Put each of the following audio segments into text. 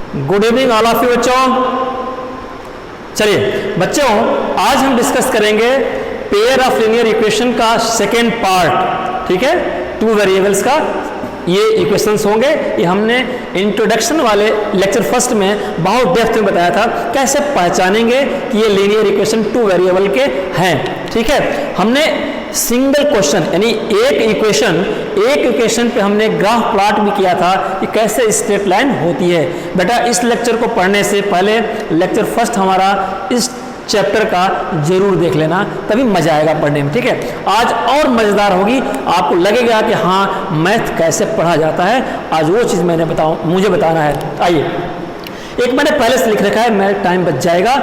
Good evening all of you बच्चों। चलिए बच्चों, आज हम डिस्कस करेंगे पेयर ऑफ लीनियर इक्वेशन का सेकेंड पार्ट। ठीक है, टू वेरिएबल्स का ये इक्वेशंस होंगे। ये हमने इंट्रोडक्शन वाले लेक्चर फर्स्ट में बहुत डेप्थ में बताया था कैसे पहचानेंगे कि ये लीनियर इक्वेशन टू वेरिएबल के हैं। ठीक है, हमने सिंगल क्वेश्चन यानी एक इक्वेशन पे हमने ग्राफ प्लॉट भी किया था कि कैसे स्ट्रेट लाइन होती है। बेटा इस लेक्चर को पढ़ने से पहले लेक्चर फर्स्ट हमारा इस चैप्टर का जरूर देख लेना, तभी मजा आएगा पढ़ने में। ठीक है, आज और मजेदार होगी, आपको लगेगा कि हाँ मैथ कैसे पढ़ा जाता है। आज वो चीज़ मुझे बताना है। आइए, एक मैंने पहले से लिख रखा है, मेरा टाइम बच जाएगा,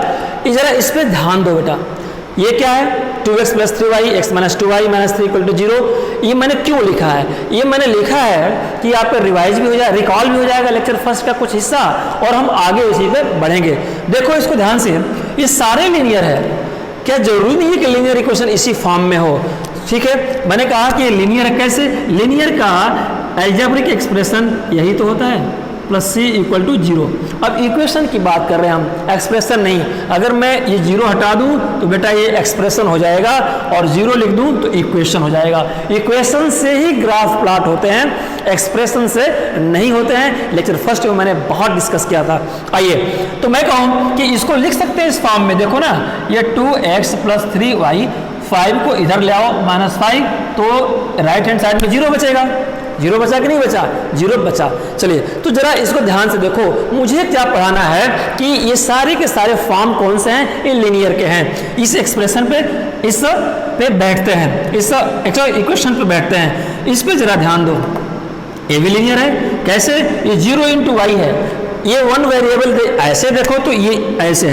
जरा इस पर ध्यान दो बेटा। ये क्या है? 2x + 3y x - 2y - 3 = 0। ये मैंने क्यों लिखा है? ये मैंने लिखा है कि आप रिवाइज भी हो जाए, रिकॉल भी हो जाएगा लेक्चर फर्स्ट का कुछ हिस्सा, और हम आगे इसी पे बढ़ेंगे। देखो इसको ध्यान से, ये सारे लीनियर है। क्या जरूरी नहीं है कि लीनियर इक्वेशन इसी फॉर्म में हो? ठीक है, मैंने कहा कि लीनियर है। कैसे? लीनियर का अलजेब्रिक एक्सप्रेशन यही तो होता है, +c = 0। अब इक्वेशन की बात कर रहे हैं हम, एक्सप्रेशन नहीं। अगर मैं ये 0 हटा दूं तो बेटा ये एक्सप्रेशन हो जाएगा, और 0 लिख दूं तो इक्वेशन हो जाएगा। इक्वेशन से ही ग्राफ प्लॉट होते हैं, एक्सप्रेशन से नहीं होते हैं। लेक्चर फर्स्ट में मैंने बहुत डिस्कस किया था। आइए, तो मैं कहूँ कि इसको लिख सकते हैं इस फॉर्म में। देखो ना, ये 2x + 3y, 5 को इधर ले आओ -5, तो राइट हैंड साइड में 0 बचेगा। 0 बचा कि नहीं बचा? 0 बचा। चलिए, तो जरा इसको ध्यान से देखो, मुझे क्या पढ़ाना है कि ये सारे के सारे फॉर्म कौन से हैं? ये लीनियर के हैं। इस एक्सप्रेशन पे, इस पे बैठते हैं, इस इक्वेशन पे बैठते हैं। इस पे जरा ध्यान दो, ये भी लीनियर है। कैसे? ये 0 × y है, ये वन वेरिएबल ऐसे देखो तो ये ऐसे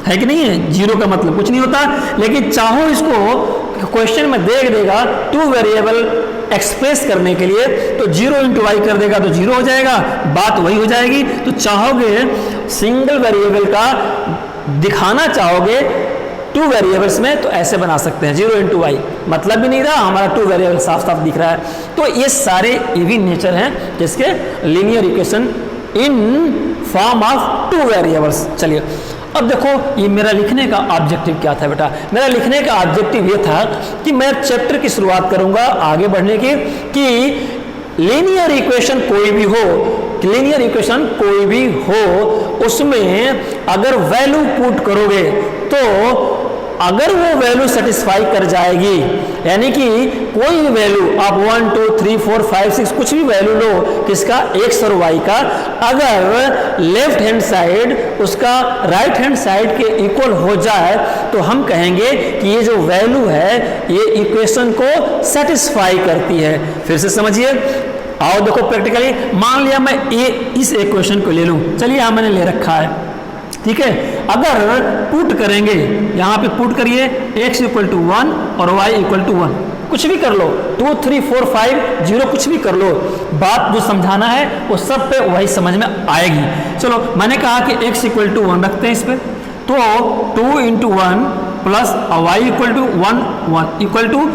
है कि नहीं है? 0 का मतलब कुछ नहीं होता, लेकिन चाहो इसको क्वेश्चन में देख देगा टू वेरिएबल एक्सप्रेस करने के लिए, तो 0 × y कर देगा तो 0 हो जाएगा, बात वही हो जाएगी। तो चाहोगे सिंगल वेरिएबल का दिखाना चाहोगे टू वेरिएबल्स में, तो ऐसे बना सकते हैं 0 × y। मतलब भी नहीं रहा, हमारा टू वेरिएबल साफ साफ दिख रहा है। तो ये सारे ये नेचर हैं जिसके linear equation in form of two variables. चलिए, अब देखो ये मेरा लिखने का ऑब्जेक्टिव क्या था बेटा? मेरा लिखने का ऑब्जेक्टिव ये था कि मैं चैप्टर की शुरुआत करूंगा आगे बढ़ने की, कि लीनियर इक्वेशन कोई भी हो, उसमें अगर वैल्यू पुट करोगे तो अगर वो वैल्यू सेटिस्फाई कर जाएगी, यानी कि कोई भी वैल्यू आप 1 2 3 4 5 6 कुछ भी वैल्यू लो किसका, x और y का, अगर लेफ्ट हैंड साइड उसका राइट हैंड साइड के इक्वल हो जाए, तो हम कहेंगे कि ये जो वैल्यू है ये इक्वेशन को सेटिस्फाई करती है। फिर से समझिए, आओ देखो प्रैक्टिकली। मान लिया मैं इस इक्वेशन को ले लूं, चलिए यहां मैंने ले रखा है। ठीक है, अगर पुट करेंगे, यहाँ पे पुट करिए x = 1 और y = 1, कुछ भी कर लो, 2 3 4 5 0 कुछ भी कर लो, बात जो समझाना है वो सब पे वही समझ में आएगी। चलो, मैंने कहा कि x = 1 रखते हैं इस पे, तो 2 × 1 प्लस y = 1 1 इक्वल टू,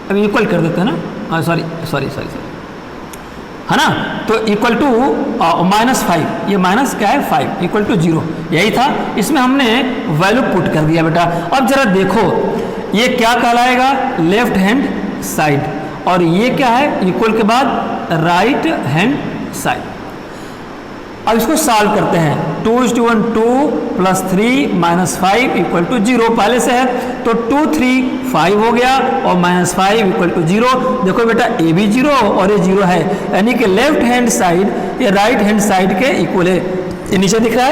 अभी इक्वल कर देते हैं ना, सॉरी है ना, तो इक्वल टू -5, ये माइनस क्या है 5 इक्वल टू 0, यही था। इसमें हमने वैल्यू पुट कर दिया बेटा। अब जरा देखो ये क्या कहलाएगा, लेफ्ट हैंड साइड, और ये क्या है इक्वल के बाद राइट हैंड साइड। अब इसको सॉल्व करते हैं, 2 = 1 2 + 3 - 5 = 0 पहले से है, तो 2 3 5 हो गया और -5 = 0। देखो बेटा ये भी 0 और ये 0 है, यानी कि लेफ्ट हैंड साइड ये राइट हैंड साइड के इक्वल है। ये नीचे दिख रहा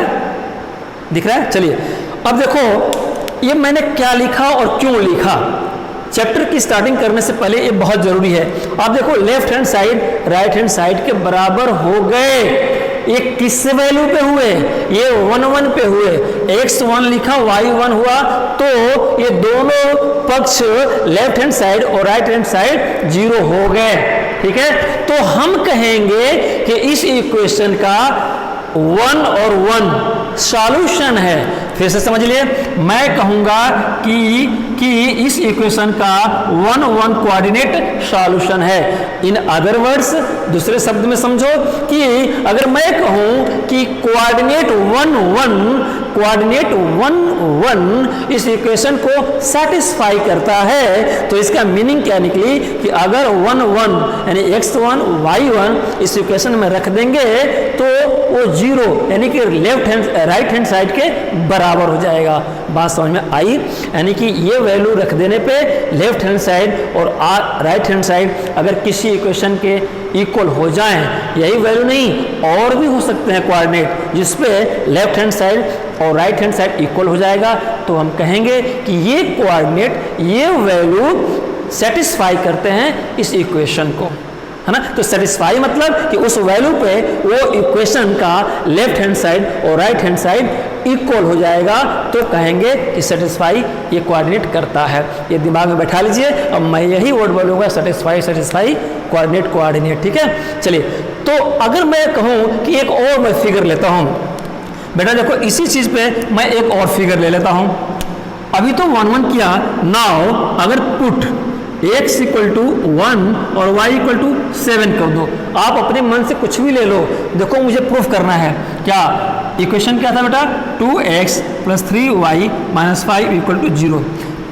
है? चलिए, अब देखो ये मैंने क्या लिखा और क्यों लिखा, चैप्टर की स्टार्टिंग करने से पहले ये बहुत जरूरी है। अब देखो left hand side right hand side के बराबर हो गए। ये किस वैल्यू पे हुए? ये 1 1 पे हुए। x 1 लिखा, y 1 हुआ, तो ये दोनों पक्ष लेफ्ट हैंड साइड और राइट हैंड साइड 0 हो गए। ठीक है, तो हम कहेंगे कि इस इक्वेशन का 1 और 1 सॉल्यूशन है। फिर से समझ लिए, मैं कहूंगा कि इस इक्वेशन का 1-1 कोऑर्डिनेट सॉल्यूशन है। इन अदर वर्ड्स, दूसरे शब्द में समझो कि अगर मैं कहूं कि कोऑर्डिनेट 1-1 इस इक्वेशन को सेटिस्फाई करता है, तो इसका मीनिंग क्या निकली कि अगर 1-1 यानी x1 y1 इस इक्वेशन में रख देंगे तो वो 0 यानी कि राइट हैंड साइड के बराबर हो जाएगा। बात समझ में आई? यानी कि ये वैल्यू रख देने पे लेफ्ट हैंड साइड और राइट हैंड साइड अगर किसी इक्वेशन के इक्वल हो जाएं, यही वैल्यू नहीं और भी हो सकते हैं कोऑर्डिनेट जिसपे लेफ्ट हैंड साइड और राइट हैंड साइड इक्वल हो जाएगा, तो हम कहेंगे कि ये कोऑर्डिनेट ये वैल्यू सेटिस्फाई करते हैं इस इक्वेशन को, है ना। तो सेटिस्फाई मतलब कि उस वैल्यू पे वो इक्वेशन का लेफ्ट हैंड साइड और राइट हैंड साइड इक्वल हो जाएगा, तो कहेंगे कि सेटिस्फाई ये कोऑर्डिनेट करता है। ये दिमाग में बैठा लीजिए। अब मैं यही वर्ड बोलूँगा, सेटिस्फाई कोऑर्डिनेट, ठीक है। चलिए, तो अगर मैं कहूँ कि एक और मैं फिगर लेता हूँ, बेटा देखो इसी चीज़ पे मैं एक और फिगर ले लेता हूँ। अभी तो 1-1 किया, नाउ अगर पुट x = 1 और y = 7 कर दो। आप अपने मन से कुछ भी ले लो, देखो मुझे प्रूफ करना है। क्या इक्वेशन क्या था बेटा? 2x + 3y - 5 = 0।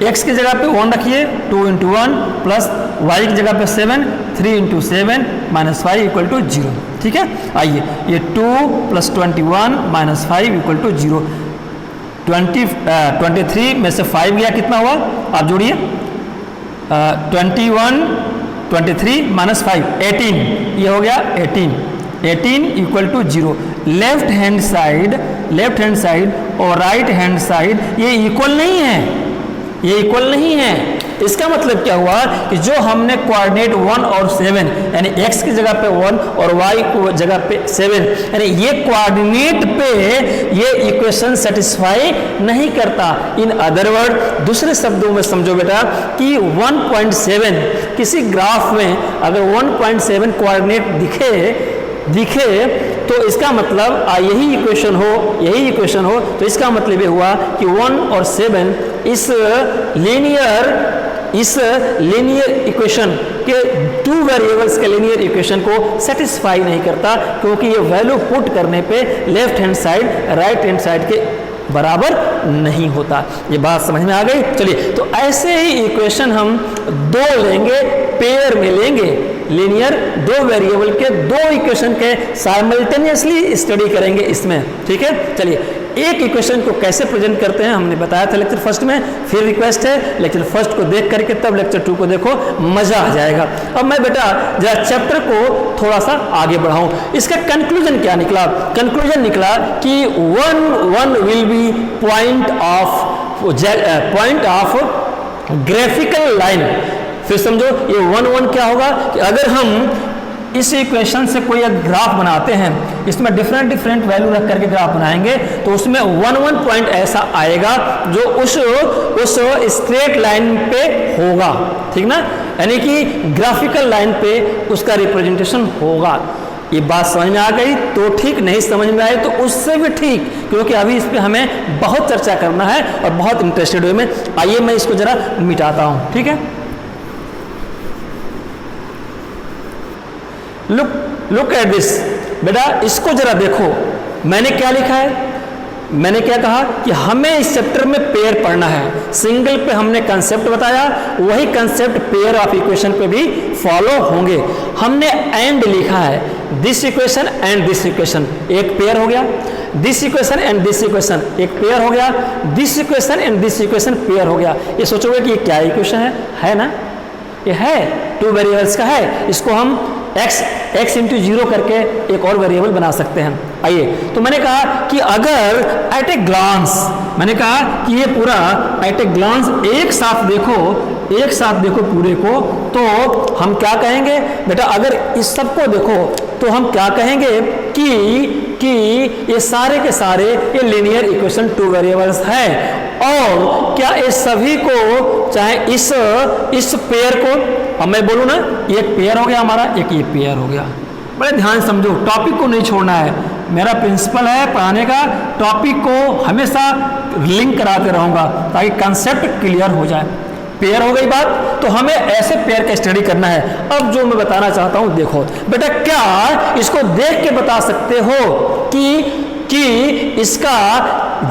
x की जगह पे 1 रखिए, 2 × 1 प्लस y की जगह पे 7, 3 × 7 - 5 = 0। ठीक है, आइए ये 2 + 21 - 5 = 0। 23 में से 5 गया, कितना हुआ आप जोड़िए? 21 23 - 5 18, ये हो गया 18 = 0। लेफ्ट हैंड साइड और राइट हैंड साइड ये इक्वल नहीं है, इसका मतलब क्या हुआ कि जो हमने कोऑर्डिनेट 1 और 7 यानी x की जगह पे 1 और y को जगह पे 7 यानी ये कोऑर्डिनेट पे ये इक्वेशन सेटिस्फाई नहीं करता। इन अदर वर्ड, दूसरे शब्दों में समझो बेटा कि 1.7 किसी ग्राफ में अगर 1.7 कोऑर्डिनेट दिखे तो इसका मतलब यही इक्वेशन हो तो इसका मतलब ये हुआ कि 1 और 7 इस लीनियर इक्वेशन के 2 वेरिएबल्स के लीनियर इक्वेशन को सेटिस्फाई नहीं करता, क्योंकि ये वैल्यू पुट करने पे left hand side right hand side के बराबर नहीं होता। ये बात समझ में आ गई? चलिए, तो ऐसे ही इक्वेशन हम 2 लेंगे, पेयर में लेंगे, लीनियर 2 वेरिएबल के 2 इक्वेशन के साइमल्टेनियसली स्टडी करेंगे इसमें। ठीक है, चलिए एक इक्वेशन को कैसे प्रेजेंट करते हैं हमने बताया था लेक्चर फर्स्ट में, फिर रिक्वेस्ट है लेक्चर फर्स्ट को देख करके तब लेक्चर 2 को देखो, मजा आ जाएगा। अब मैं बेटा जरा चैप्टर को थोड़ा सा आगे बढ़ाऊं। इसका कंक्लूजन क्या निकला? कंक्लूजन निकला कि 1 will be point of graphical line. फिर समझो ये 1 क्या होगा कि अगर हम इस इक्वेशन से कोई एक ग्राफ बनाते हैं, इसमें डिफरेंट वैल्यू रख करके ग्राफ बनाएंगे, तो उसमें 1 पॉइंट ऐसा आएगा जो उस स्ट्रेट लाइन पे होगा। ठीक ना, यानी कि ग्राफिकल लाइन पे उसका रिप्रेजेंटेशन होगा। ये बात समझ में आ गई तो ठीक, नहीं समझ में आए तो उससे भी ठीक, क्योंकि अभी इस पे हमें बहुत चर्चा करना है और बहुत इंटरेस्टेड वे में। आइए मैं इसको जरा मिटाता हूँ। ठीक है, लुक एट दिस। बेटा इसको जरा देखो, मैंने क्या लिखा है? मैंने क्या कहा कि हमें इस चैप्टर में पेयर पढ़ना है। सिंगल पे हमने कंसेप्ट बताया, वही कंसेप्ट पेयर ऑफ इक्वेशन पे भी फॉलो होंगे। हमने एंड लिखा है, this equation and this equation एक पेयर हो गया, this equation and this equation एक पेयर हो गया, this equation and this equation pair हो गया। ये सोचोगे कि ये क्या इक्वेशन है ना? ये है 2 वेरिएबल्स का है, इसको हम x × 0 करके एक और वेरिएबल बना सकते हैं। आइए, तो मैंने कहा कि अगर एट ए ग्लांस, मैंने कहा कि ये पूरा एट ए ग्लांस एक साथ देखो पूरे को, तो हम क्या कहेंगे बेटा? अगर इस सब को देखो तो हम क्या कहेंगे कि ये सारे के सारे ये लीनियर इक्वेशन 2 वेरिएबल्स हैं। और क्या ये सभी को, चाहे इस पेयर को, अब मैं बोलूँ ना, एक पेयर हो गया हमारा, एक ये पेयर हो गया, बड़े ध्यान से समझो, टॉपिक को नहीं छोड़ना है। मेरा प्रिंसिपल है पढ़ाने का, टॉपिक को हमेशा लिंक कराते रहूँगा ताकि कंसेप्ट क्लियर हो जाए। पेयर हो गई बात, तो हमें ऐसे पेयर का स्टडी करना है। अब जो मैं बताना चाहता हूँ, देखो बेटा, क्या इसको देख के बता सकते हो कि इसका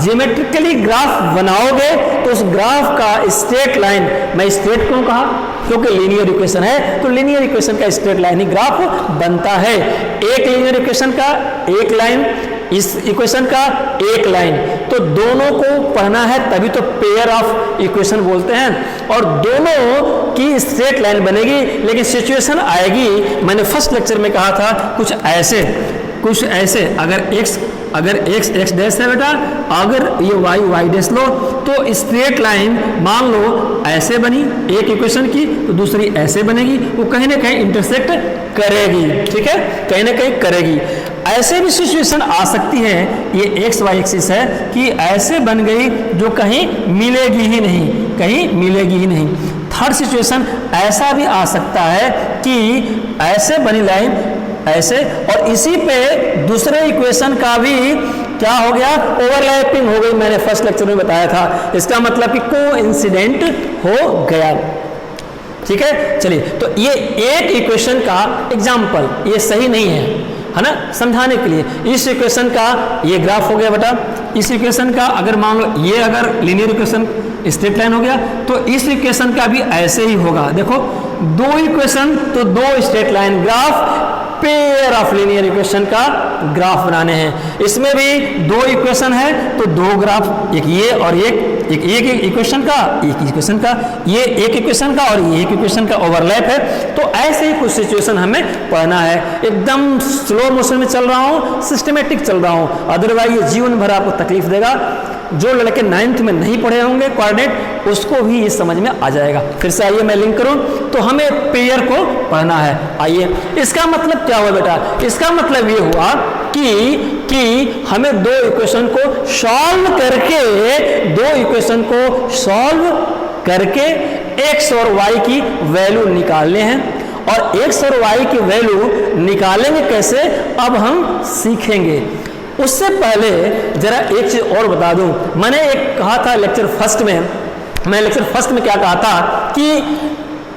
ज्योमेट्रिकली ग्राफ बनाओगे तो उस ग्राफ का स्ट्रेट लाइन, मैं स्ट्रेट क्यों कहा, क्योंकि लीनियर इक्वेशन है, तो लीनियर इक्वेशन का स्ट्रेट लाइन ही ग्राफ बनता है। एक लीनियर इक्वेशन का एक लाइन, इस इक्वेशन का एक लाइन, तो दोनों को पढ़ना है, तभी तो पेयर ऑफ इक्वेशन बोलते हैं। और दोनों की स्ट्रेट लाइन बनेगी, लेकिन सिचुएशन आएगी, मैंने फर्स्ट लेक्चर में कहा था, कुछ ऐसे, अगर x डैश है बेटा, अगर ये y डैश लो, तो स्ट्रेट लाइन मान लो ऐसे बनी एक इक्वेशन की, तो दूसरी ऐसे बनेगी, वो कहीं ना कहीं इंटरसेक्ट करेगी, ठीक है, कहीं ना कहीं करेगी। ऐसे भी सिचुएशन आ सकती है, ये x y एक्सिस है, कि ऐसे बन गई जो कहीं मिलेगी ही नहीं। थर्ड सिचुएशन ऐसा भी आ सकता है कि ऐसे बनी लाइन ऐसे, और इसी पे दूसरे इक्वेशन का भी क्या हो गया, ओवरलैपिंग हो गई। मैंने फर्स्ट लेक्चर में बताया था, इसका मतलब कि कोइंसिडेंट हो गया, ठीक है। चलिए, तो ये एक इक्वेशन का एग्जाम्पल, ये सही नहीं है ना, समझाने के लिए। इस इक्वेशन का ये ग्राफ हो गया बेटा, इस इक्वेशन का अगर मान लो ये अगर लीनियर इक्वेशन स्ट्रेट लाइन हो गया, तो इस इक्वेशन का भी ऐसे ही होगा। देखो, दो इक्वेशन तो दो straight line graph, pair of linear equation का ग्राफ बनाने हैं। इसमें भी दो इक्वेशन है तो दो ग्राफ, एक ये और एक इक्वेशन का, एक इक्वेशन का, ये एक इक्वेशन का और ये एक इक्वेशन का ओवरलैप है। तो ऐसे ही कुछ सिचुएशन हमें पढ़ना है। एकदम स्लो मोशन में चल रहा हूँ, सिस्टमेटिक चल रहा हूँ, अदरवाइज ये जीवन भर आपको तकलीफ देगा। जो लड़के 9th में नहीं पढ़े होंगे कोऑर्डिनेट, उसको भी ये समझ में आ जाएगा। फिर से आइए मैं लिंक करूं, तो हमें पेयर को पढ़ना है। आइए, इसका मतलब क्या हुआ बेटा, इसका मतलब ये हुआ कि हमें दो इक्वेशन को सॉल्व करके x और y की वैल्यू निकालने हैं। और x और y की वैल्यू निकालेंगे कैसे, अब हम सीखेंगे। उससे पहले जरा एक चीज और बता दूं, मैंने एक कहा था लेक्चर फर्स्ट में क्या कहा था कि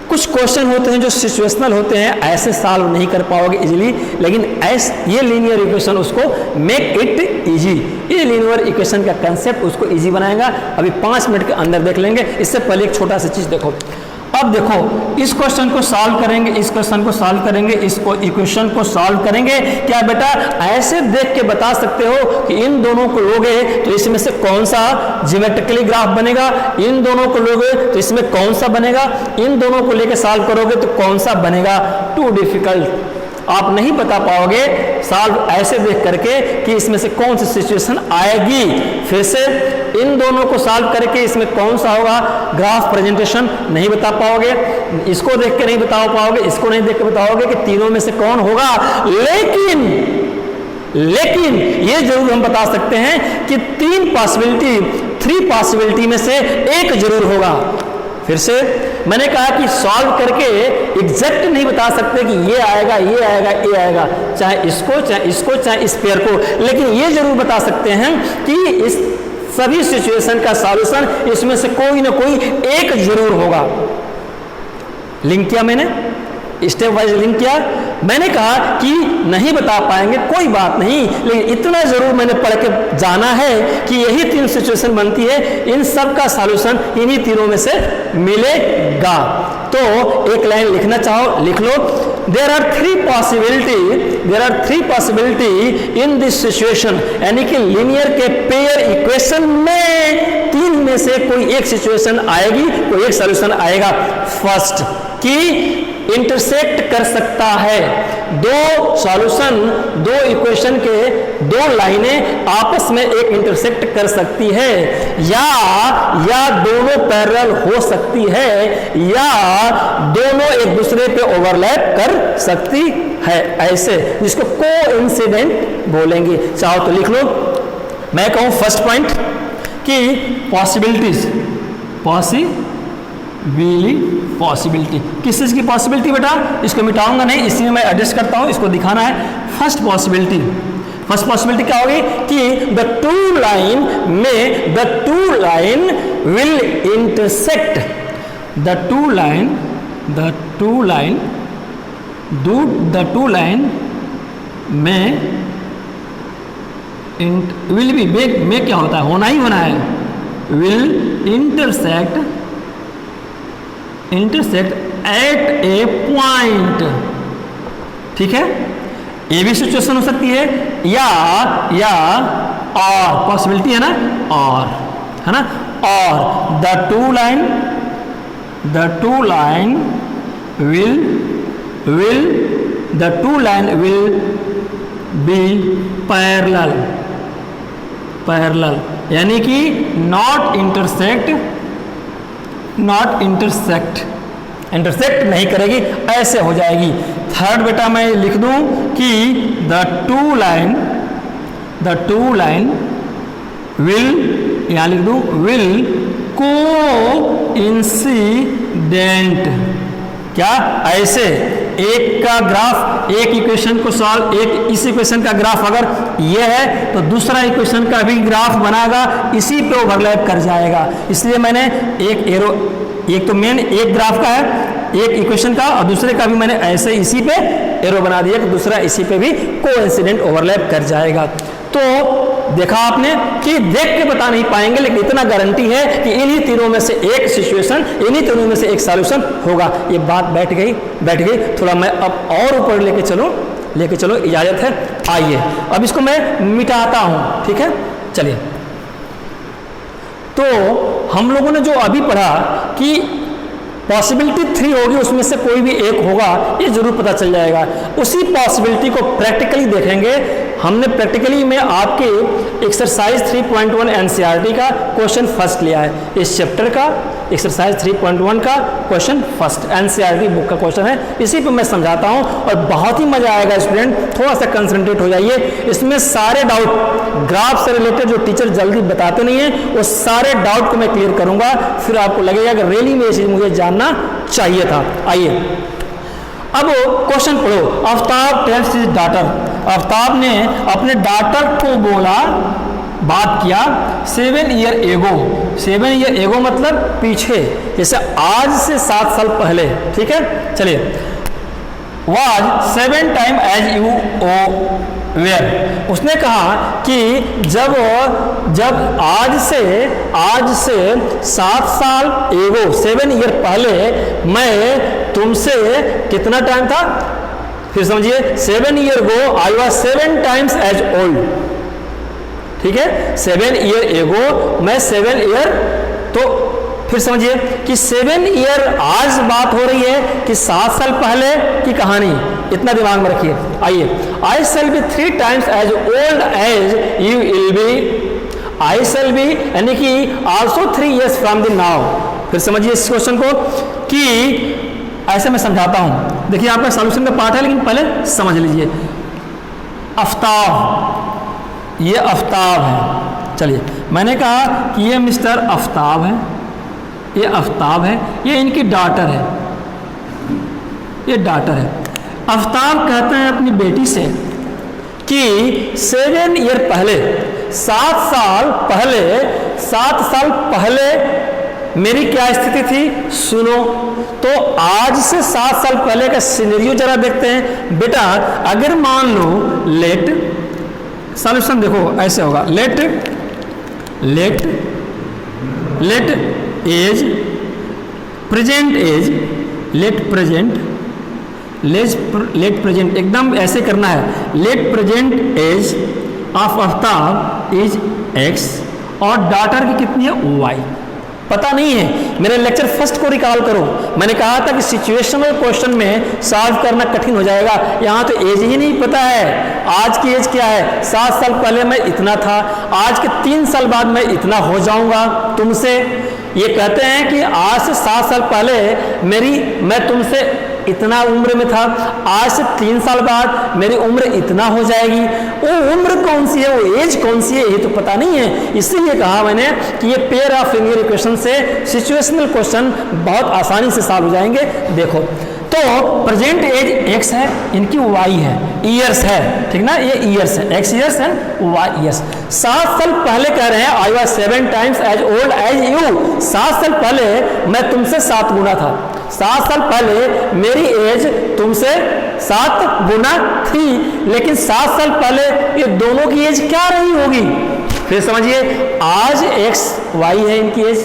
कुछ क्वेश्चन होते हैं जो सिचुएशनल होते हैं, ऐसे सॉल्व नहीं कर पाओगे इजीली, लेकिन ये लीनियर इक्वेशन उसको मेक इट इजी, ये लीनियर इक्वेशन का कंसेप्ट उसको इजी बनाएगा। अभी 5 मिनट के अंदर देख लेंगे। इससे पहले एक छोटा सा चीज देखो, अब देखो, इस क्वेश्चन को सॉल्व करेंगे, इस क्वेश्चन को सॉल्व करेंगे, इसको इक्वेशन को सॉल्व करेंगे। क्या बेटा ऐसे देख के बता सकते हो कि इन दोनों को लोगे तो इसमें से कौन सा ज्योमेट्रिकली ग्राफ बनेगा, इन दोनों को लोगे तो इसमें कौन सा बनेगा, इन दोनों को लेकर सॉल्व करोगे तो कौन सा बनेगा। टू डिफिकल्ट, आप नहीं बता पाओगे सॉल्व ऐसे देख करके कि इसमें से कौन सी सिचुएशन आएगी। फिर से इन दोनों को सॉल्व करके इसमें कौन सा होगा ग्राफ प्रेजेंटेशन नहीं बता पाओगे, इसको देख के नहीं बता पाओगे, इसको नहीं देख के बताओगे कि तीनों में से कौन होगा। लेकिन ये जरूर हम बता सकते हैं कि 3 पॉसिबिलिटी में से एक जरूर होगा। फिर से मैंने कहा कि सॉल्व करके एग्जैक्ट नहीं बता सकते कि ये आएगा, चाहे इसको, चाहे इस पेयर को, लेकिन ये जरूर बता सकते हैं कि इस सभी सिचुएशन का सॉल्यूशन इसमें से कोई ना कोई एक जरूर होगा। लिंक किया मैंने, स्टेप वाइज लिंक किया। मैंने कहा कि नहीं बता पाएंगे, कोई बात नहीं, लेकिन इतना जरूर मैंने पढ़ के जाना है कि यही 3 सिचुएशन बनती है, इन सब का सॉल्यूशन इन्हीं तीनों में से मिलेगा। तो एक लाइन लिखना चाहो लिख लो, there are 3 possibility in this situation, यानी कि लीनियर के पेयर इक्वेशन में 3 में से कोई एक सिचुएशन आएगी, कोई एक सॉल्यूशन आएगा। फर्स्ट कि इंटरसेक्ट कर सकता है, दो सॉल्यूशन, दो इक्वेशन के दो लाइनें आपस में एक इंटरसेक्ट कर सकती है, या दोनों पैरेलल हो सकती है, या दोनों एक दूसरे पे ओवरलैप कर सकती है, ऐसे जिसको कोइंसिडेंट बोलेंगे। चाहो तो लिख लो। मैं कहूं फर्स्ट पॉइंट कि भी पॉसिबिलिटी। किस चीज़ की पॉसिबिलिटी बेटा? इसको मिटाऊंगा नहीं, इसी में मैं एडजस्ट करता हूँ, इसको दिखाना है। फर्स्ट पॉसिबिलिटी क्या होगी कि the two line will intersect, the two line में विल बी, में क्या होता है? होना ही होना है। Will intersect at A point, ठीक है। ये भी सिचुएशन हो सकती है, या और पॉसिबिलिटी है ना, और है ना, और the two line will be parallel, यानी कि नॉट इंटरसेक्ट नहीं करेगी, ऐसे हो जाएगी। थर्ड बेटा मैं लिख दूं कि द टू लाइन विल, यहां लिख दूं, विल को इंसिडेंट, क्या? ऐसे एक का ग्राफ, एक इक्वेशन को सॉल्व, एक इस इक्वेशन का ग्राफ अगर ये है तो दूसरा इक्वेशन का भी ग्राफ बनाएगा, इसी पे ओवरलैप कर जाएगा। इसलिए मैंने एक एरो, एक तो मेन एक ग्राफ का है, एक इक्वेशन का, और दूसरे का भी मैंने ऐसे इसी पे एरो बना दिया कि दूसरा इसी पे भी कोइंसिडेंट ओवरलैप कर जाएगा। तो देखा आपने कि देख के बता नहीं पाएंगे, लेकिन इतना गारंटी है कि इन्हीं तीनों में से एक सिचुएशन, इन्हीं तीनों में से एक सॉल्यूशन होगा। ये बात बैठ गई। थोड़ा मैं अब और ऊपर लेके चलो, इजाजत है। आइए अब इसको मैं मिटाता हूं, ठीक है। चलिए, तो हम लोगों ने जो अभी पढ़ा कि पॉसिबिलिटी 3 होगी, उसमें से कोई भी एक होगा, ये जरूर पता चल जाएगा। उसी पॉसिबिलिटी को प्रैक्टिकली देखेंगे। हमने प्रैक्टिकली में आपके एक्सरसाइज 3.1 एनसीईआरटी का क्वेश्चन फर्स्ट लिया है। इस चैप्टर का एक्सरसाइज 3.1 का क्वेश्चन फर्स्ट एनसीईआरटी बुक का क्वेश्चन है। इसी पे मैं समझाता हूँ और बहुत ही मजा आएगा स्टूडेंट, थोड़ा सा कंसंट्रेट हो जाइए। इसमें सारे डाउट ग्राफ से रिलेटेड जो टीचर जल्दी बताते नहीं है, वो सारे डाउट को मैं क्लियर करूंगा। फिर आपको लगेगा कि रियली में ये चीज मुझे जानना चाहिए था। आइए अब क्वेश्चन पढ़ो। Aftab tales his daughter, Aftab ने अपने डॉटर को बोला, बात किया 7 ईयर एगो। 7 ईयर एगो मतलब पीछे, जैसे आज से 7 साल पहले, ठीक है। चलिए, was 7 टाइम एज यू ओ वेयर। उसने कहा कि जब आज से 7 साल एगो, 7 ईयर पहले मैं तुमसे कितना टाइम था? फिर समझिए, 7 year ago I was 7 times as old, ठीक है। 7 ईयर एगो मैं 7 ईयर, तो फिर समझिए कि 7 ईयर आज बात हो रही है कि 7 साल पहले की कहानी, इतना दिमाग में रखिए। आइए, I shall be 3 times as old as you will be, I shall be यानी कि also 3 years from the now. फिर समझिए इस क्वेश्चन को कि ऐसे मैं समझाता हूं। देखिए आपका सॉल्यूशन का पार्ट है, लेकिन पहले समझ लीजिए। आफ्ताब, ये आफ्ताब है। चलिए, मैंने कहा कि ये मिस्टर आफ्ताब है, ये आफ्ताब है, ये इनकी डॉटर है, ये डॉटर है। आफ्ताब कहते हैं अपनी बेटी से कि 7 ईयर पहले, 7 साल पहले मेरी क्या स्थिति थी, सुनो। तो आज से 7 साल पहले का सिनेरियो जरा देखते हैं। बेटा अगर मान लो लेट, सॉल्यूशन देखो ऐसे होगा, let age, present age, let present एकदम ऐसे करना है। Let present age of Aftab is x और डॉटर की कितनी है y। पता नहीं है, मेरे लेक्चर फर्स्ट को रिकॉल करो। मैंने कहा था कि सिचुएशनल क्वेश्चन में सॉल्व करना कठिन हो जाएगा। यहाँ तो एज ही नहीं पता है, आज की एज क्या है। 7 साल पहले मैं इतना था, आज के 3 साल बाद मैं इतना हो जाऊंगा तुमसे। ये कहते हैं कि आज से 7 साल पहले मैं तुमसे इतना उम्र में था, आज से 3 साल बाद मेरी उम्र इतना हो जाएगी। वो उम्र कौन सी है, वो एज कौन सी है, ये तो पता नहीं है। इसीलिए कहा मैंने कि ये पेयर ऑफ लीनियर इक्वेशन से सिचुएशनल क्वेश्चन बहुत आसानी से सॉल्व हो जाएंगे। देखो तो प्रेजेंट एज x है, इनकी y है, ईयर्स है, ठीक ना, ये ईयर्स है, x years and y years. 7 साल पहले कह रहे हैं I was 7 times as old as you. 7 साल पहले मैं तुमसे 7 गुना था। 7 साल पहले मेरी एज तुमसे 7 गुना थी, लेकिन 7 साल पहले ये दोनों की एज क्या रही होगी? फिर समझिए, आज x y है इनकी एज,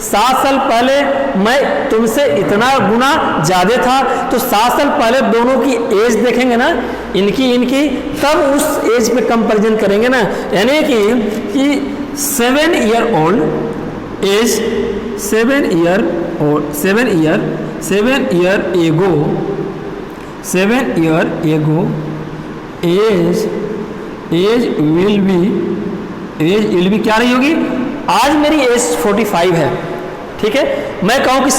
7 साल पहले मैं तुमसे इतना गुना ज़्यादा था, तो 7 साल पहले दोनों की एज देखेंगे ना, इनकी, तब उस एज पे कंपैरिजन करेंगे ना। यानी कि 7 year old age 7 year ago age will be क्या रही होगी? आज मेरी एज 45 है, ठीक है, मैं कहूँ कि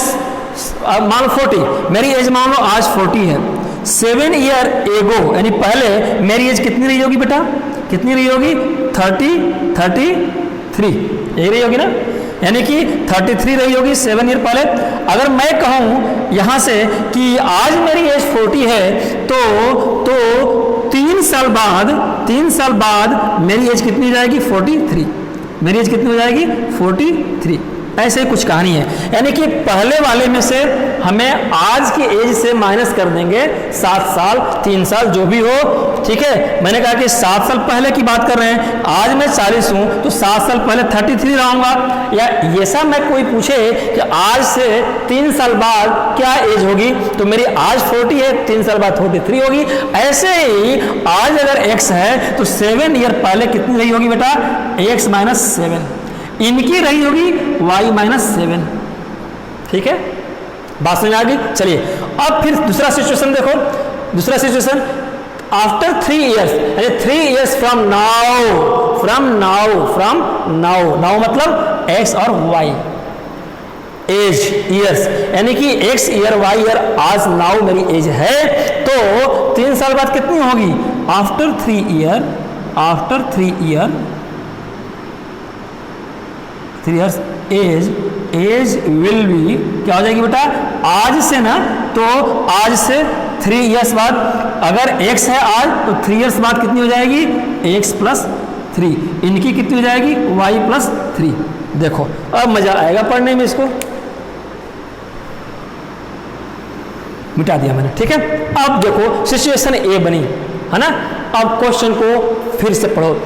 मान लो 40, मेरी एज मान लो आज 40 है। 7 ईयर एगो यानी पहले मेरी एज कितनी रही होगी बेटा? कितनी रही होगी? 33 यही रही होगी ना, यानी कि 33 रही होगी 7 ईयर पहले। अगर मैं कहूँ यहाँ से कि आज मेरी एज 40 है, तो 3 साल बाद मेरी एज कितनी हो जाएगी? 43। मेरी एज कितनी हो जाएगी? 43। ऐसे ही कुछ कहानी है, यानी कि पहले वाले में से हमें आज की एज से माइनस कर देंगे 7 साल, 3 साल जो भी हो, ठीक है। मैंने कहा कि 7 साल पहले की बात कर रहे हैं, आज मैं 40 हूँ तो 7 साल पहले 33 रहूँगा। या ऐसा मैं कोई पूछे कि आज से 3 साल बाद क्या एज होगी, तो मेरी आज 40 है, 3 साल बाद 43 होगी। ऐसे ही आज अगर x है तो 7 ईयर पहले कितनी रही होगी बेटा? x माइनस 7, इनकी रही होगी y माइनस 7, ठीक है, बात समझ आ गई। चलिए अब फिर दूसरा सिचुएशन देखो, दूसरा सिचुएशन आफ्टर 3 ईयर्स, यानी 3 ईयर्स फ्रॉम नाउ मतलब x और y एज ईयर्स, यानी कि x ईयर y ईयर आज नाउ मेरी एज है, तो 3 साल बाद कितनी होगी? After 3 years age will be क्या हो जाएगी बेटा? आज से ना, तो आज से 3 ईयर्स बाद अगर x है आज, तो 3 ईयर्स बाद कितनी हो जाएगी? x प्लस 3, इनकी कितनी हो जाएगी? y plus 3। देखो अब मजा आएगा पढ़ने में, इसको मिटा दिया मैंने, ठीक है। अब देखो सिचुएशन ए बनी है ना। अब क्वेश्चन को फिर से पढ़ो।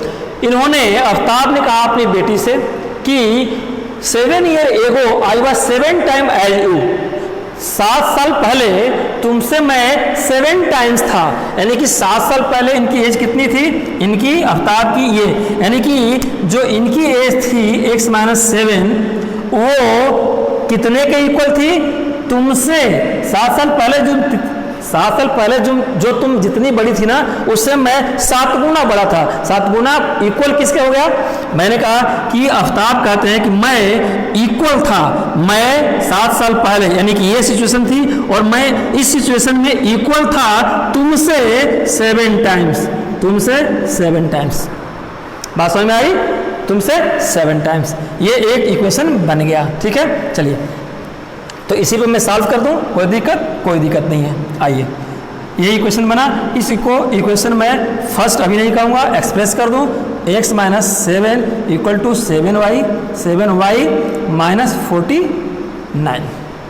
इन्होंने, आफ्ताब ने कहा अपनी बेटी से कि 7 year ago I was 7 time age you. 7 साल पहले तुमसे मैं 7 टाइम्स था, यानी कि 7 साल पहले इनकी एज कितनी थी? इनकी, आफ्ताब की ये, यानी कि जो इनकी एज थी x माइनस 7, वो कितने के इक्वल थी? तुमसे 7 साल पहले जो तुम जितनी बड़ी थी ना, उससे मैं 7 गुना बड़ा था। 7 गुना इक्वल किसके हो गया? मैंने कहा कि आफ्ताब कहते हैं कि मैं इक्वल था, मैं 7 साल पहले, यानी कि ये सिचुएशन थी, और मैं इस सिचुएशन में इक्वल था तुमसे 7 टाइम्स। बात समझ में आई? तुमसे 7 टाइम्स, ये एक इक्वेशन बन गया, ठीक है। चलिए तो इसी पे मैं सॉल्व कर दूं, कोई दिक्कत नहीं है। आइए, ये इक्वेशन बना, इसको इक्वेशन मैं फर्स्ट अभी नहीं कहूँगा, एक्सप्रेस कर दूं। x minus 7 equal to 7y minus 49,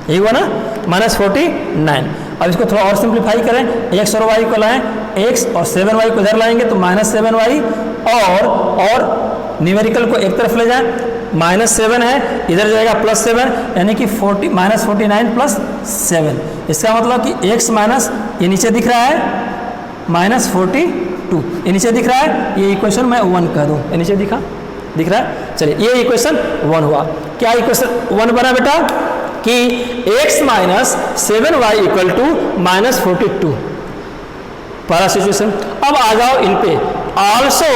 यही हुआ ना, माइनस 49। अब इसको थोड़ा और सिंप्लीफाई करें, x और y को लाएं, x और 7y को इधर लाएंगे तो माइनस 7y, और न्यूमेरिकल को एक तरफ ले जाएं, माइनस 7 है, इधर जाएगा प्लस 7, यानी कि माइनस 49 प्लस 7। इसका मतलब कि x माइनस, ये नीचे दिख रहा है माइनस 42, ये नीचे दिख रहा है, ये इक्वेशन मैं 1 कह दूँ, ये नीचे दिख रहा है। चलिए ये इक्वेशन 1 हुआ। क्या इक्वेशन 1 बना बेटा? कि x minus 7y equal to minus 42, पहला सिचुएशन। अब आ जाओ इन पे, ऑल्सो